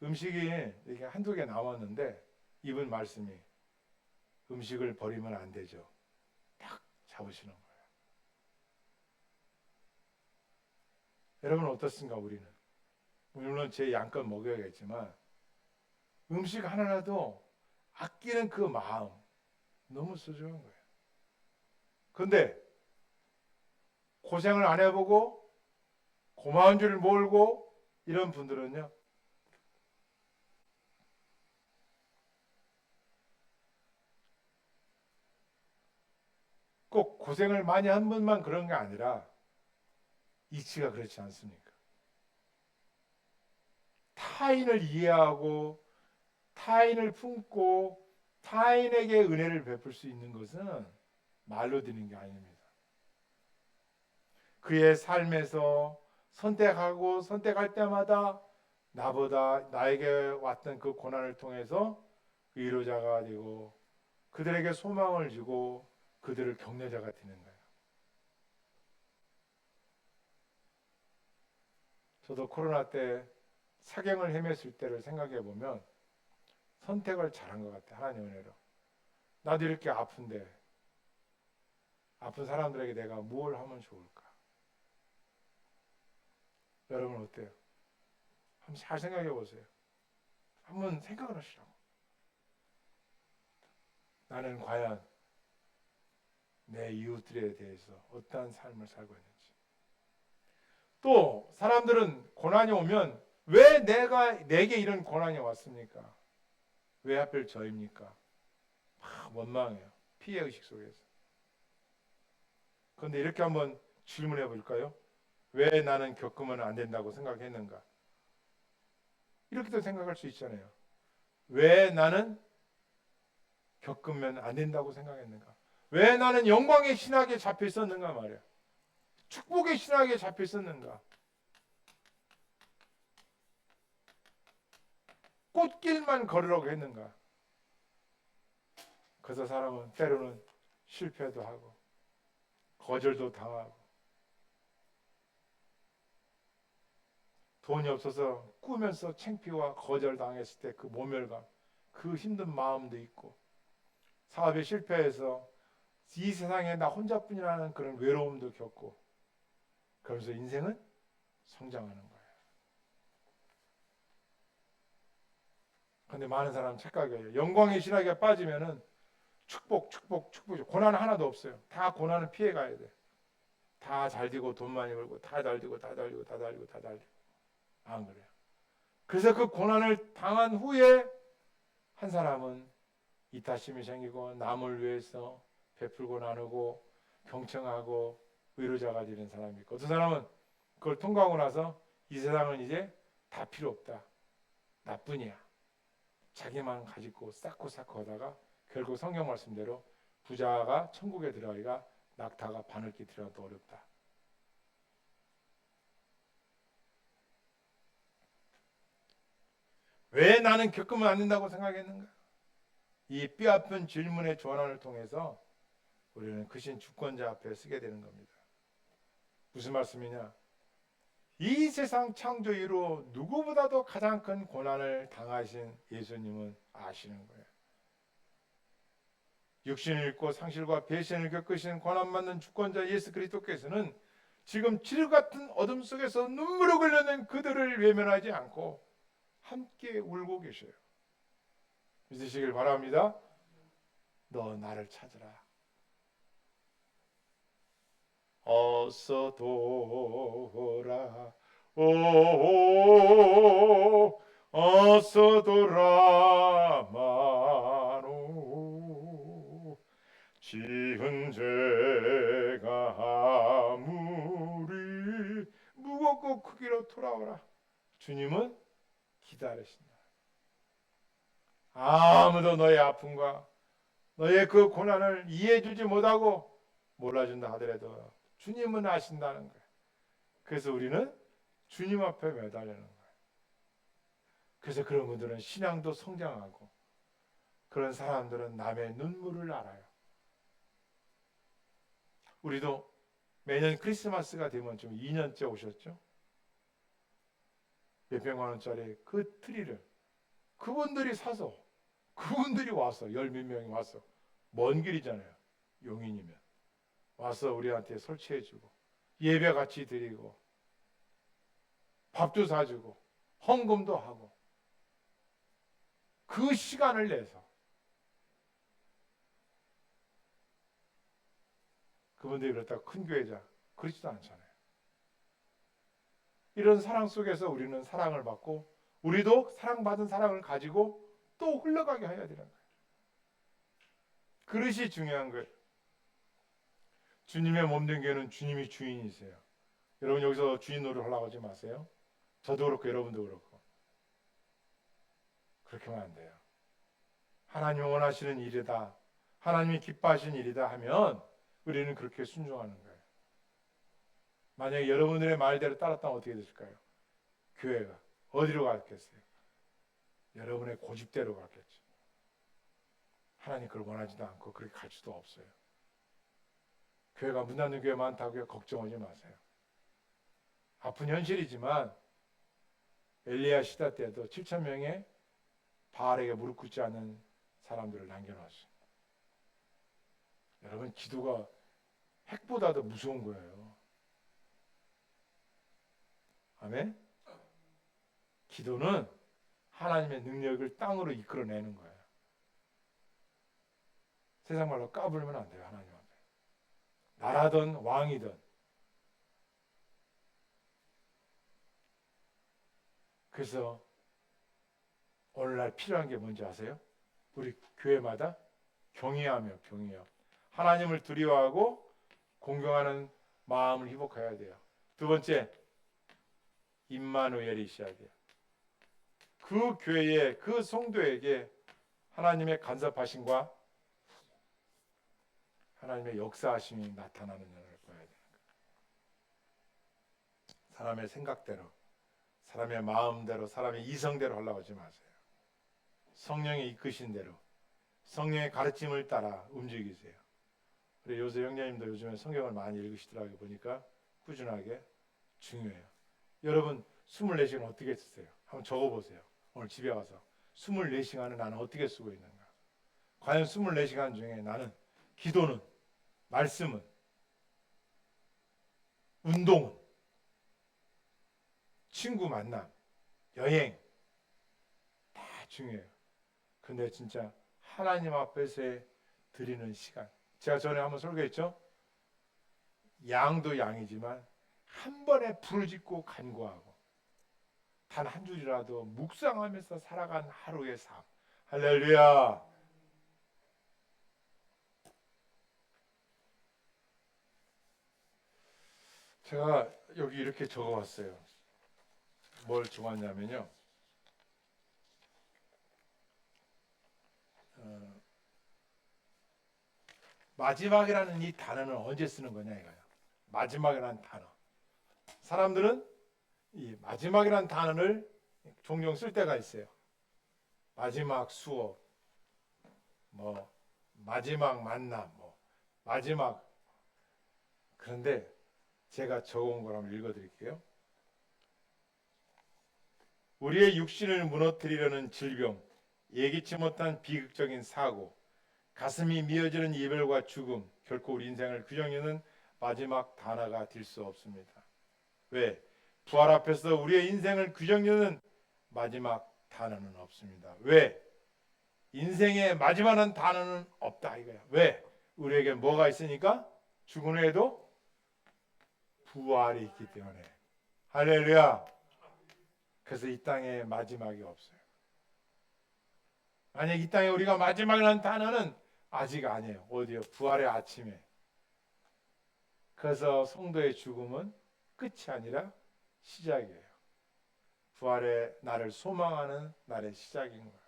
음식이 이렇게 한두 개 남았는데 이분 말씀이 음식을 버리면 안 되죠. 딱 잡으시는 거예요. 여러분 어떻습니까? 우리는 물론 제 양껏 먹여야겠지만 음식 하나라도 아끼는 그 마음 너무 소중한 거예요. 그런데 고생을 안 해보고 고마운 줄 모르고 이런 분들은요, 꼭 고생을 많이 한 분만 그런 게 아니라 이치가 그렇지 않습니까? 타인을 이해하고 타인을 품고 타인에게 은혜를 베풀 수 있는 것은 말로 되는 게 아닙니다. 그의 삶에서 선택하고 선택할 때마다 나보다 나에게 왔던 그 고난을 통해서 위로자가 되고 그들에게 소망을 주고 그들을 격려자가 되는 거예요. 저도 코로나 때 사경을 헤맸을 때를 생각해 보면 선택을 잘한 것 같아요. 하나님 은혜로. 나도 이렇게 아픈데 아픈 사람들에게 내가 뭘 하면 좋을까? 여러분 어때요? 한번 잘 생각해 보세요. 한번 생각을 하시라고. 나는 과연 내 이웃들에 대해서 어떠한 삶을 살고 있는지. 또 사람들은 고난이 오면 왜 내게 이런 고난이 왔습니까? 왜 하필 저입니까? 막 원망해요. 피해의식 속에서. 그런데 이렇게 한번 질문해 볼까요? 왜 나는 겪으면 안 된다고 생각했는가? 이렇게도 생각할 수 있잖아요. 왜 나는 겪으면 안 된다고 생각했는가? 왜 나는 영광의 신학에 잡혀 있었는가 말이야. 축복의 신학에 잡혀 있었는가? 꽃길만 걸으려고 했는가? 그래서 사람은 때로는 실패도 하고 거절도 당하고 돈이 없어서 꾸면서 창피와 거절당했을 때 그 모멸감, 그 힘든 마음도 있고 사업에 실패해서 이 세상에 나 혼자뿐이라는 그런 외로움도 겪고 그러면서 인생은 성장하는 거예요. 그런데 많은 사람은 착각해요. 영광의 신학에 빠지면은 축복. 고난 하나도 없어요. 다 고난을 피해 가야 돼. 다 잘 되고 돈 많이 벌고 다 잘 되고 안 그래요. 그래서 그 고난을 당한 후에 한 사람은 이타심이 생기고 남을 위해서 베풀고 나누고 경청하고 위로자가 되는 사람이 있고 어떤 사람은 그걸 통과하고 나서 이 세상은 이제 다 필요 없다. 나뿐이야. 자기만 가지고 쌓고 하다가 결국 성경 말씀대로 부자가 천국에 들어가기가 낙타가 바늘길 들어가도 어렵다. 왜 나는 겪으면 안 된다고 생각했는가? 이 뼈아픈 질문의 전환을 통해서 우리는 크신 주권자 앞에 서게 되는 겁니다. 무슨 말씀이냐? 이 세상 창조 이후로 누구보다도 가장 큰 고난을 당하신 예수님은 아시는 거예요. 육신을 입고 상실과 배신을 겪으신 고난받는 주권자 예수 그리스도께서는 지금 질 같은 어둠 속에서 눈물을 흘리는 그들을 외면하지 않고 함께 울고 계셔요. 믿으시길 바랍니다. 너 나를 찾으라. 어서 돌아 오 어서 돌아마노 지은 죄가 아무리 무겁고 크기로 돌아오라. 주님은 기다리신다. 아무도 너의 아픔과 너의 그 고난을 이해해 주지 못하고 몰라준다 하더라도 주님은 아신다는 거예요. 그래서 우리는 주님 앞에 매달리는 거예요. 그래서 그런 분들은 신앙도 성장하고 그런 사람들은 남의 눈물을 알아요. 우리도 매년 크리스마스가 되면 좀 2년째 오셨죠? 몇백만 원짜리 그 트리를 그분들이 사서 그분들이 와서 열 몇 명이 와서 먼 길이잖아요. 용인이면 와서 우리한테 설치해주고 예배 같이 드리고 밥도 사주고 헌금도 하고 그 시간을 내서 그분들이 그렇다고 큰 교회자 그렇지도 않잖아요. 이런 사랑 속에서 우리는 사랑을 받고 우리도 사랑받은 사랑을 가지고 또 흘러가게 해야 되는 거예요. 그릇이 중요한 거예요. 주님의 몸된 교회는 주님이 주인이세요. 여러분 여기서 주인 노릇 하려고 하지 마세요. 저도 그렇고 여러분도 그렇고 그렇게 하면 안 돼요. 하나님이 원하시는 일이다, 하나님이 기뻐하시는 일이다 하면 우리는 그렇게 순종하는 거예요. 만약에 여러분들의 말대로 따랐다면 어떻게 됐을까요? 교회가 어디로 갔겠어요? 여러분의 고집대로 갔겠죠. 하나님 그걸 원하지도 않고 그렇게 갈 수도 없어요. 교회가 문 닫는 교회 많다고요? 걱정하지 마세요. 아픈 현실이지만 엘리야 시대 때도 7천 명의 바알에게 무릎 꿇지 않는 사람들을 남겨놨어요. 여러분, 기도가 핵보다도 무서운 거예요. 아멘? 기도는 하나님의 능력을 땅으로 이끌어내는 거예요. 세상 말로 까불면 안 돼요. 하나님 앞에. 나라든 왕이든. 그래서 오늘날 필요한 게 뭔지 아세요? 우리 교회마다 경외하며 경외함. 하나님을 두려워하고 공경하는 마음을 회복해야 돼요. 두 번째, 임마누엘이 있어야 돼요. 그 교회에, 그 성도에게 하나님의 간섭하심과 하나님의 역사하심이 나타나는 것을 봐야 돼요. 사람의 생각대로, 사람의 마음대로, 사람의 이성대로 하려고 하지 마세요. 성령의 이끄신 대로, 성령의 가르침을 따라 움직이세요. 그래, 요새 형제님도 요즘에 성경을 많이 읽으시더라고요. 보니까 꾸준하게 중요해요. 여러분 24시간 어떻게 쓰세요? 한번 적어보세요. 오늘 집에 가서 24시간을 나는 어떻게 쓰고 있는가? 과연 24시간 중에 나는 기도는, 말씀은, 운동은, 친구 만남, 여행 다 중요해요. 근데 진짜 하나님 앞에서 드리는 시간, 제가 전에 한번 설교했죠? 양도 양이지만 한 번에 부르짖고 간구하고 단 한 줄이라도 묵상하면서 살아간 하루의 삶. 할렐루야. 제가 여기 이렇게 적어왔어요. 뭘 적었냐면요, 마지막이라는 이 단어는 언제 쓰는 거냐 이거야. 마지막이라는 단어. 사람들은 이 마지막이라는 단어를 종종 쓸 때가 있어요. 마지막 수업, 뭐 마지막 만남, 뭐 마지막. 그런데 제가 적어온 걸 한번 읽어드릴게요. 우리의 육신을 무너뜨리려는 질병, 예기치 못한 비극적인 사고, 가슴이 미어지는 이별과 죽음, 결코 우리 인생을 규정하는 마지막 단어가 될 수 없습니다. 왜? 부활 앞에서 우리의 인생을 규정하는 마지막 단어는 없습니다. 왜? 인생의 마지막은 단어는 없다 이거야. 왜? 우리에게 뭐가 있으니까? 죽은 후에도 부활이 있기 때문에. 할렐루야. 그래서 이 땅에 마지막이 없어요. 만약 이 땅에 우리가 마지막이라는 단어는 아직 아니에요. 어디요? 부활의 아침에. 그래서 성도의 죽음은 끝이 아니라 시작이에요. 부활의 날을 소망하는 날의 시작인 거예요.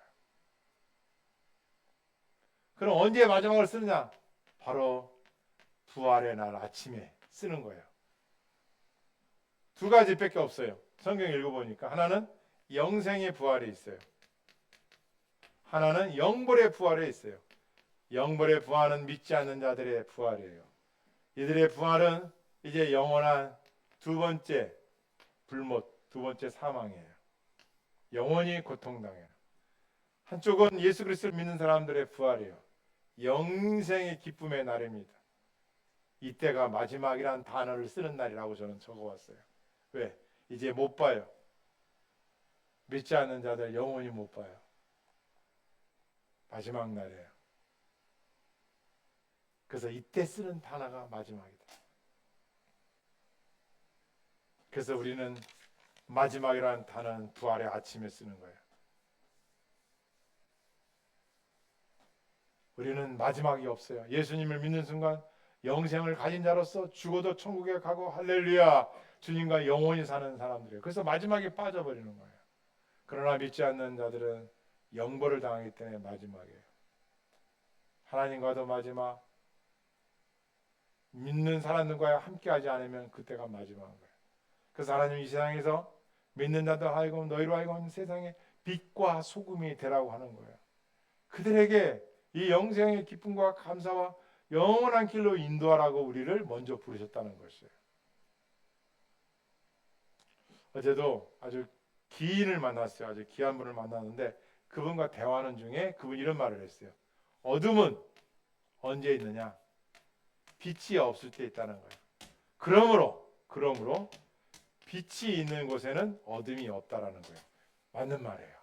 그럼 언제 마지막을 쓰느냐? 바로 부활의 날 아침에 쓰는 거예요. 두 가지밖에 없어요. 성경 읽어보니까 하나는 영생의 부활이 있어요. 하나는 영벌의 부활이 있어요. 영벌의 부활은 믿지 않는 자들의 부활이에요. 이들의 부활은 이제 영원한 두 번째 불못, 두 번째 사망이에요. 영원히 고통당해요. 한쪽은 예수 그리스도를 믿는 사람들의 부활이에요. 영생의 기쁨의 날입니다. 이때가 마지막이라는 단어를 쓰는 날이라고 저는 적어왔어요. 왜? 이제 못 봐요. 믿지 않는 자들 영원히 못 봐요. 마지막 날이에요. 그래서 이때 쓰는 단어가 마지막이다. 그래서 우리는 마지막이라는 단어는 부활의 아침에 쓰는 거예요. 우리는 마지막이 없어요. 예수님을 믿는 순간 영생을 가진 자로서 죽어도 천국에 가고 할렐루야 주님과 영원히 사는 사람들이에요. 그래서 마지막에 빠져버리는 거예요. 그러나 믿지 않는 자들은 영벌을 당하기 때문에 마지막이에요. 하나님과도 마지막, 믿는 사람들과 함께하지 않으면 그때가 마지막인 거예요. 그래서 하나님 이 세상에서 믿는다도 하여금 너희로 하여금 세상에 빛과 소금이 되라고 하는 거예요. 그들에게 이 영생의 기쁨과 감사와 영원한 길로 인도하라고 우리를 먼저 부르셨다는 것이에요. 어제도 아주 기인을 만났어요. 아주 귀한 분을 만났는데 그분과 대화하는 중에 그분이 이런 말을 했어요. 어둠은 언제 있느냐? 빛이 없을 때 있다는 거예요. 그러므로 빛이 있는 곳에는 어둠이 없다라는 거예요. 맞는 말이에요.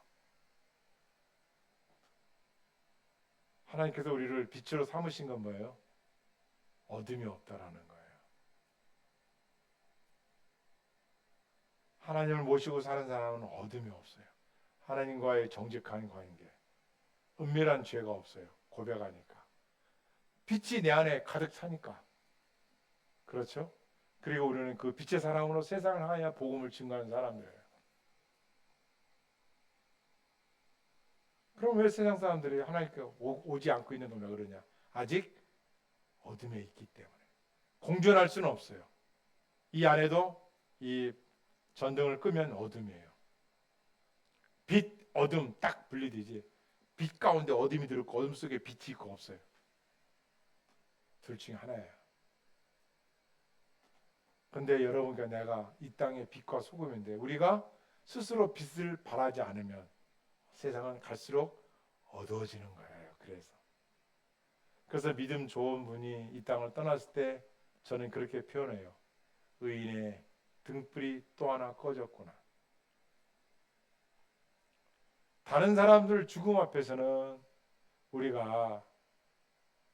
하나님께서 우리를 빛으로 삼으신 건 뭐예요? 어둠이 없다라는 거예요. 하나님을 모시고 사는 사람은 어둠이 없어요. 하나님과의 정직한 관계, 은밀한 죄가 없어요. 고백하니까. 빛이 내 안에 가득 차니까. 그렇죠? 그리고 우리는 그 빛의 사랑으로 세상을 향하여 복음을 증거하는 사람들이에요. 그럼 왜 세상 사람들이 하나님께 오지 않고 있는 동네 그러냐? 아직 어둠에 있기 때문에. 공존할 수는 없어요. 이 안에도 이 전등을 끄면 어둠이에요. 빛, 어둠 딱 분리되지. 빛 가운데 어둠이 들었고 어둠 속에 빛이 있고 없어요. 둘 중에 하나예요. 근데 여러분과 내가 이 땅의 빛과 소금인데 우리가 스스로 빛을 발하지 않으면 세상은 갈수록 어두워지는 거예요. 그래서 믿음 좋은 분이 이 땅을 떠났을 때 저는 그렇게 표현해요. 의인의 등불이 또 하나 꺼졌구나. 다른 사람들 죽음 앞에서는 우리가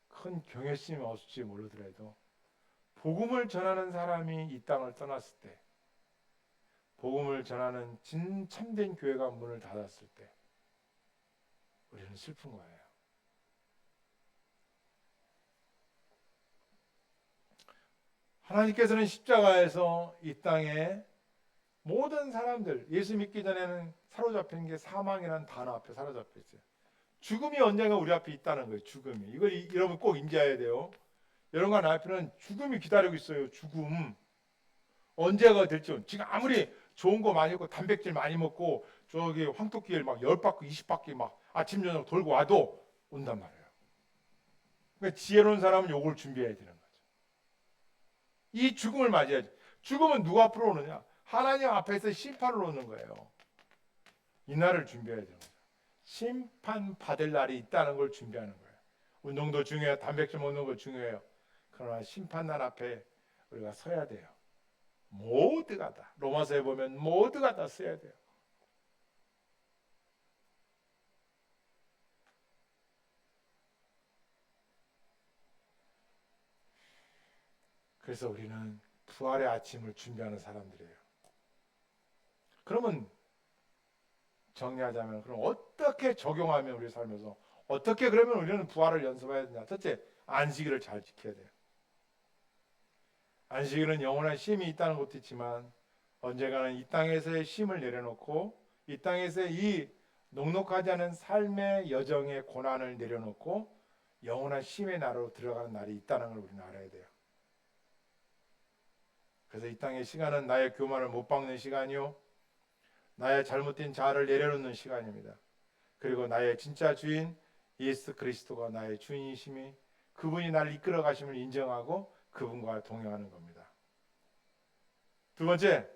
큰 경외심이 없을지 모르더라도 복음을 전하는 사람이 이 땅을 떠났을 때, 복음을 전하는 참된 교회가 문을 닫았을 때 우리는 슬픈 거예요. 하나님께서는 십자가에서 이 땅에 모든 사람들, 예수 믿기 전에는 사로잡힌 게 사망이라는 단어 앞에 사로잡혀 있어요. 죽음이 언젠가 우리 앞에 있다는 거예요. 죽음이. 이걸 여러분 꼭 인지해야 돼요. 여러분과 나 앞에는 죽음이 기다리고 있어요. 죽음. 언제가 될지. 지금 아무리 좋은 거 많이 먹고 단백질 많이 먹고 저기 황토끼를 막 10바퀴 20바퀴 막 아침 저녁 돌고 와도 온단 말이에요. 그러니까 지혜로운 사람은 요걸 준비해야 되는 거죠. 이 죽음을 맞이해야지. 죽음은 누가 앞으로 오느냐? 하나님 앞에서 심판을 오는 거예요. 이 날을 준비해야 되는 거죠. 심판 받을 날이 있다는 걸 준비하는 거예요. 운동도 중요해요. 단백질 먹는 거 중요해요. 그러나 심판날 앞에 우리가 서야 돼요. 모두가 다. 로마서에 보면 모두가 다 서야 돼요. 그래서 우리는 부활의 아침을 준비하는 사람들이에요. 그러면 정리하자면 그럼 어떻게 적용하면 우리 삶에서 어떻게 그러면 우리는 부활을 연습해야 되냐? 첫째, 안식일을 잘 지켜야 돼요. 안식일은 영원한 쉼이 있다는 것도 있지만 언젠가는 이 땅에서의 쉼을 내려놓고 이 땅에서의 이 녹록하지 않은 삶의 여정의 고난을 내려놓고 영원한 쉼의 나라로 들어가는 날이 있다는 걸 우리는 알아야 돼요. 그래서 이 땅의 시간은 나의 교만을 못 박는 시간이요, 나의 잘못된 자아를 내려놓는 시간입니다. 그리고 나의 진짜 주인 예수 그리스도가 나의 주인이심이 그분이 나를 이끌어 가심을 인정하고 그분과 동행하는 겁니다. 두 번째,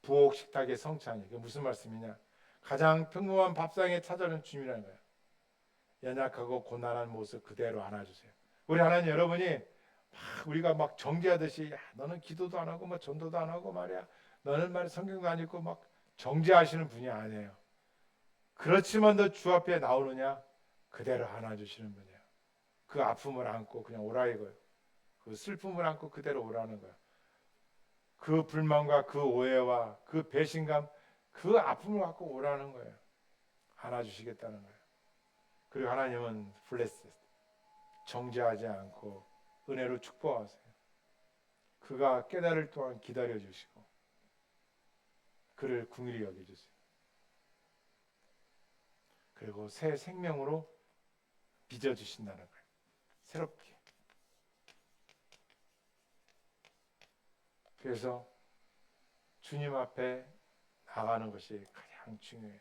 부엌 식탁의 성찬이. 이게 무슨 말씀이냐? 가장 평범한 밥상에 찾아오는 주님이라는 거예요. 연약하고 고난한 모습 그대로 안아주세요. 우리 하나님 여러분이 우리가 막 정죄하듯이 야, 너는 기도도 안 하고 막 전도도 안 하고 말이야. 너는 말이 성경도 안 읽고 막 정죄하시는 분이 아니에요. 그렇지만 너 주 앞에 나오느냐? 그대로 안아주시는 분이에요. 그 아픔을 안고 그냥 오라 이거예요. 그 슬픔을 안고 그대로 오라는 거예요. 그 불만과 그 오해와 그 배신감, 그 아픔을 갖고 오라는 거예요. 안아주시겠다는 거예요. 그리고 하나님은 블레스, 정죄하지 않고 은혜로 축복하세요. 그가 깨달을 동안 기다려주시고 그를 긍휼히 여겨주세요. 그리고 새 생명으로 빚어주신다는 거예요. 새롭게. 그래서 주님 앞에 나가는 것이 가장 중요해요.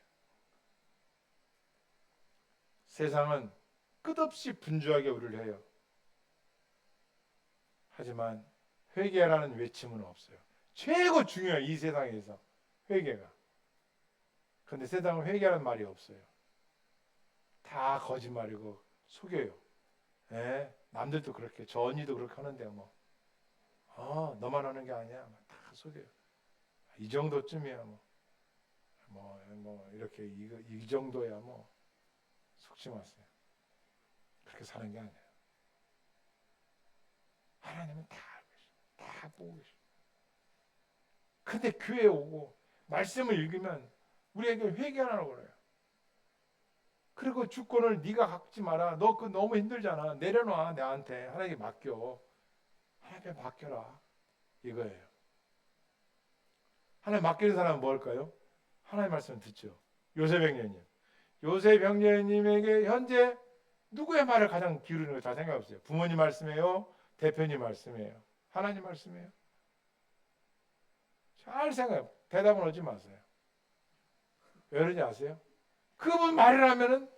세상은 끝없이 분주하게 우리를 해요. 하지만 회개라는 외침은 없어요. 최고 중요해요. 이 세상에서 회개가. 그런데 세상은 회개라는 말이 없어요. 다 거짓말이고 속여요. 예? 남들도 그렇게, 저 언니도 그렇게 하는데 뭐 너만 하는 게 아니야. 다 속여요. 이 정도쯤이야 이렇게 이 정도야 속지 마세요. 그렇게 사는 게 아니에요. 하나님은 다 알고 계셔. 다 보고 계셔. 근데 교회에 오고 말씀을 읽으면 우리에게 회개하라고 그래요. 그리고 주권을 네가 갖지 마라. 너 그거 너무 힘들잖아. 내려놔. 나한테. 하나님께 맡겨. 하나님께 맡겨라. 이거예요. 하나님 맡기는 사람은 뭘까요? 하나님 말씀을 듣죠. 요셉 형제님. 요셉 형제님에게 현재 누구의 말을 가장 기울이는 거 잘 생각해보세요. 부모님 말씀이에요? 대표님 말씀이에요? 하나님 말씀이에요? 잘 생각해요. 대답은 하지 마세요. 왜 그런지 아세요? 그분 말이라면은.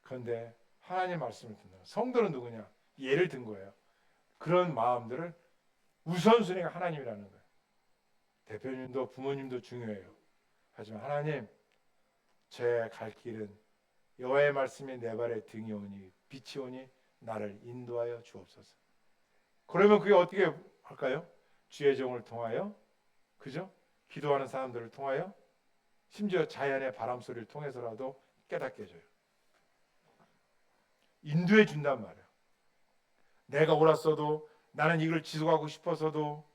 그런데 하나님 말씀을 듣는 거예요. 성도는 누구냐? 예를 든 거예요. 그런 마음들을 우선순위가 하나님이라는 거예요. 대표님도 부모님도 중요해요. 하지만 하나님, 제 갈 길은 여호와의 말씀이 내 발에 등이 오니 빛이 오니 나를 인도하여 주옵소서. 그러면 그게 어떻게 할까요? 주의 종을 통하여, 그죠? 기도하는 사람들을 통하여, 심지어 자연의 바람 소리를 통해서라도 깨닫게 해줘요. 인도해 준단 말이에요. 내가 옳았어도, 나는 이걸 지속하고 싶어서도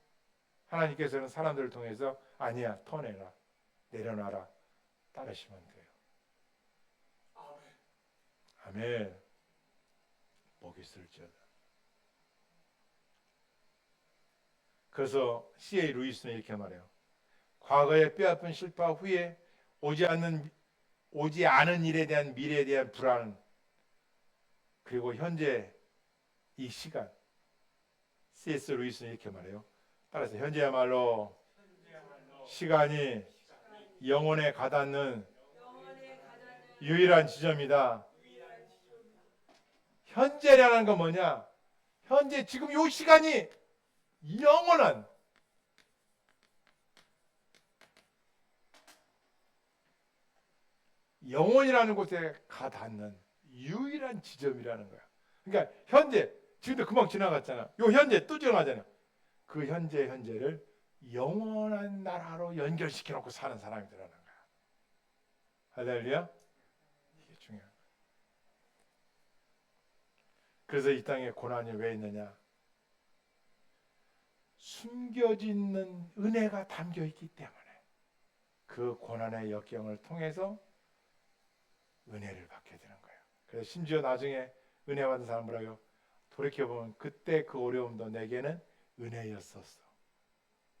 하나님께서는 사람들을 통해서 아니야, 터내라, 내려놔라, 따르시면 돼요. 아멘. 복이 있을지어다. 그래서 C.A. 루이스는 이렇게 말해요. 과거의 뼈아픈 실파 후에 오지 않은 일에 대한 미래에 대한 불안, 그리고 현재 이 시간, C.S. 루이스는 이렇게 말해요. 따라서 현재야말로 시간이 영혼에 가닿는 유일한 지점이다. 현재라는 건 뭐냐? 현재 지금 이 시간이 영원한, 영원이라는 곳에 가닿는 유일한 지점이라는 거야. 그러니까 현재, 지금도 금방 지나갔잖아. 요 현재 또 지나가잖아. 그 현재를 영원한 나라로 연결시켜 놓고 사는 사람이라는 거야. 할렐루야. 이게 중요한 거야. 그래서 이 땅에 고난이 왜 있느냐? 숨겨져 있는 은혜가 담겨 있기 때문에 그 고난의 역경을 통해서 은혜를 받게 되는 거예요. 그래서 심지어 나중에 은혜 받은 사람 뭐라고요? 돌이켜보면 그때 그 어려움도 내게는 은혜였었어.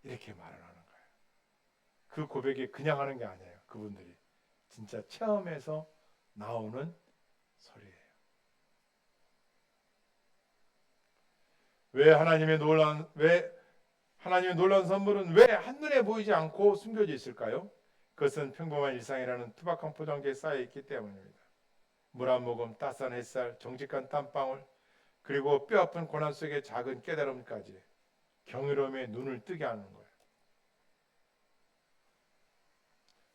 이렇게 말을 하는 거예요. 그 고백이 그냥 하는 게 아니에요. 그분들이 진짜 체험에서 나오는 소리예요. 왜 하나님의 놀라운 선물은 왜 한눈에 보이지 않고 숨겨져 있을까요? 그것은 평범한 일상이라는 투박한 포장지에 쌓여 있기 때문입니다. 물 한 모금, 따스한 햇살, 정직한 땀방울, 그리고 뼈아픈 고난 속의 작은 깨달음까지 경이로움에 눈을 뜨게 하는 거예요.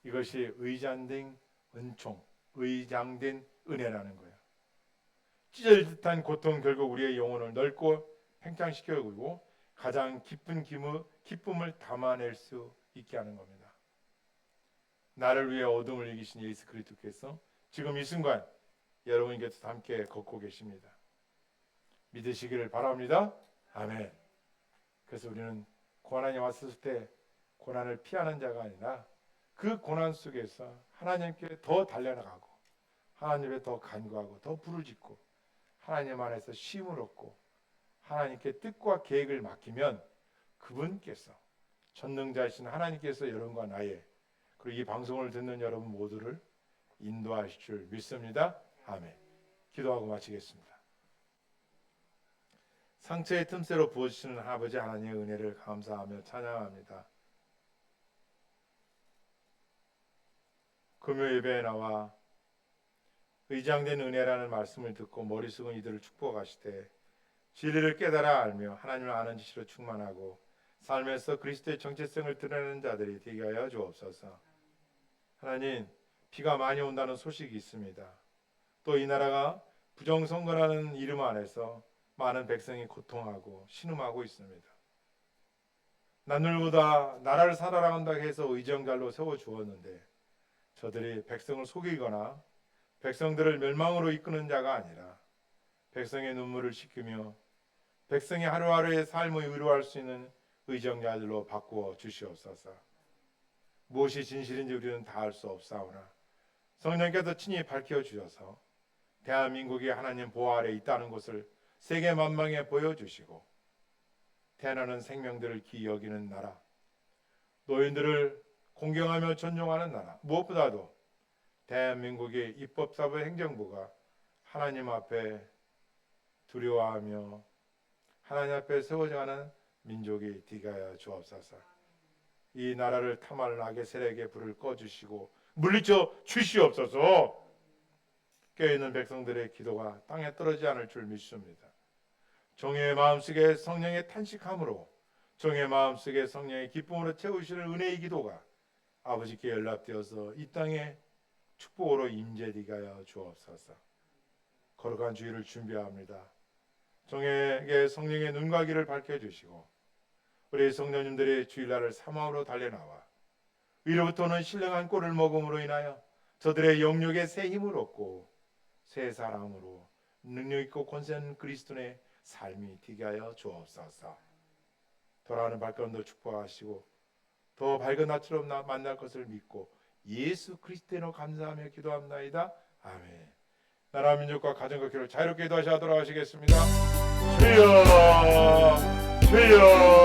이것이 의장된 은총, 의장된 은혜라는 거예요. 찢어질 듯한 고통 결국 우리의 영혼을 넓고 팽창시켜주고 가장 기쁜 기쁨을 담아낼 수 있게 하는 겁니다. 나를 위해 어둠을 이기신 예수 그리스도께서 지금 이 순간 여러분 곁에 함께 걷고 계십니다. 믿으시기를 바랍니다. 아멘. 그래서 우리는 고난이 왔을 때 고난을 피하는 자가 아니라 그 고난 속에서 하나님께 더 달려나가고 하나님께 더 간구하고 더 부르짖고 하나님 안에서 쉼을 얻고 하나님께 뜻과 계획을 맡기면 그분께서 전능자이신 하나님께서 여러분과 나의, 그리고 이 방송을 듣는 여러분 모두를 인도하실 줄 믿습니다. 아멘. 기도하고 마치겠습니다. 상처의 틈새로 부어주시는 아버지 하나님의 은혜를 감사하며 찬양합니다. 금요 예배에 나와 의장된 은혜라는 말씀을 듣고 머리 숙은 이들을 축복하시되 진리를 깨달아 알며 하나님을 아는 지식으로 충만하고 삶에서 그리스도의 정체성을 드러내는 자들이 되게 하여 주옵소서. 하나님, 비가 많이 온다는 소식이 있습니다. 또 이 나라가 부정선거라는 이름 안에서 많은 백성이 고통하고 신음하고 있습니다. 남들보다 나라를 살아라 한다고 해서 의정갈로 세워주었는데 저들이 백성을 속이거나 백성들을 멸망으로 이끄는 자가 아니라 백성의 눈물을 식히며 백성의 하루하루의 삶을 위로할 수 있는 의정자들로 바꾸어 주시옵소서. 무엇이 진실인지 우리는 다 알 수 없사오나 성령께서 친히 밝혀 주셔서 대한민국이 하나님 보호 아래 있다는 것을 세계 만방에 보여주시고 태어나는 생명들을 귀히 여기는 나라, 노인들을 공경하며 존중하는 나라, 무엇보다도 대한민국의 입법사부 행정부가 하나님 앞에 두려워하며 하나님 앞에 세워져가는 민족이 되게 하여 주옵소서. 이 나라를 탐하는 악의 세력의 불을 꺼주시고 물리쳐 주시옵소서. 깨어있는 백성들의 기도가 땅에 떨어지지 않을 줄 믿습니다. 종의 마음속에 성령의 탄식함으로 종의 마음속에 성령의 기쁨으로 채우시는 은혜의 기도가 아버지께 연락되어서 이 땅에 축복으로 임재되게 하여 주옵소서. 거룩한 주일을 준비합니다. 종에게 성령의 눈과 귀를 밝혀주시고 우리 성도님들의 주일날을 사망으로 달려나와 위로부터는 신령한 꼴을 먹음으로 인하여 저들의 영역에 새 힘을 얻고 새 사랑으로 능력있고 권세는 그리스도의 삶이 되게 하여 주옵소서. 돌아가는 발걸음도 축복하시고 더 밝은 낮처럼 만날 것을 믿고 예수 그리스도로 감사하며 기도합나이다. 아멘. 나라 민족과 가정과 교회를 자유롭게 인도하시도록 하시겠습니다. 주여 주여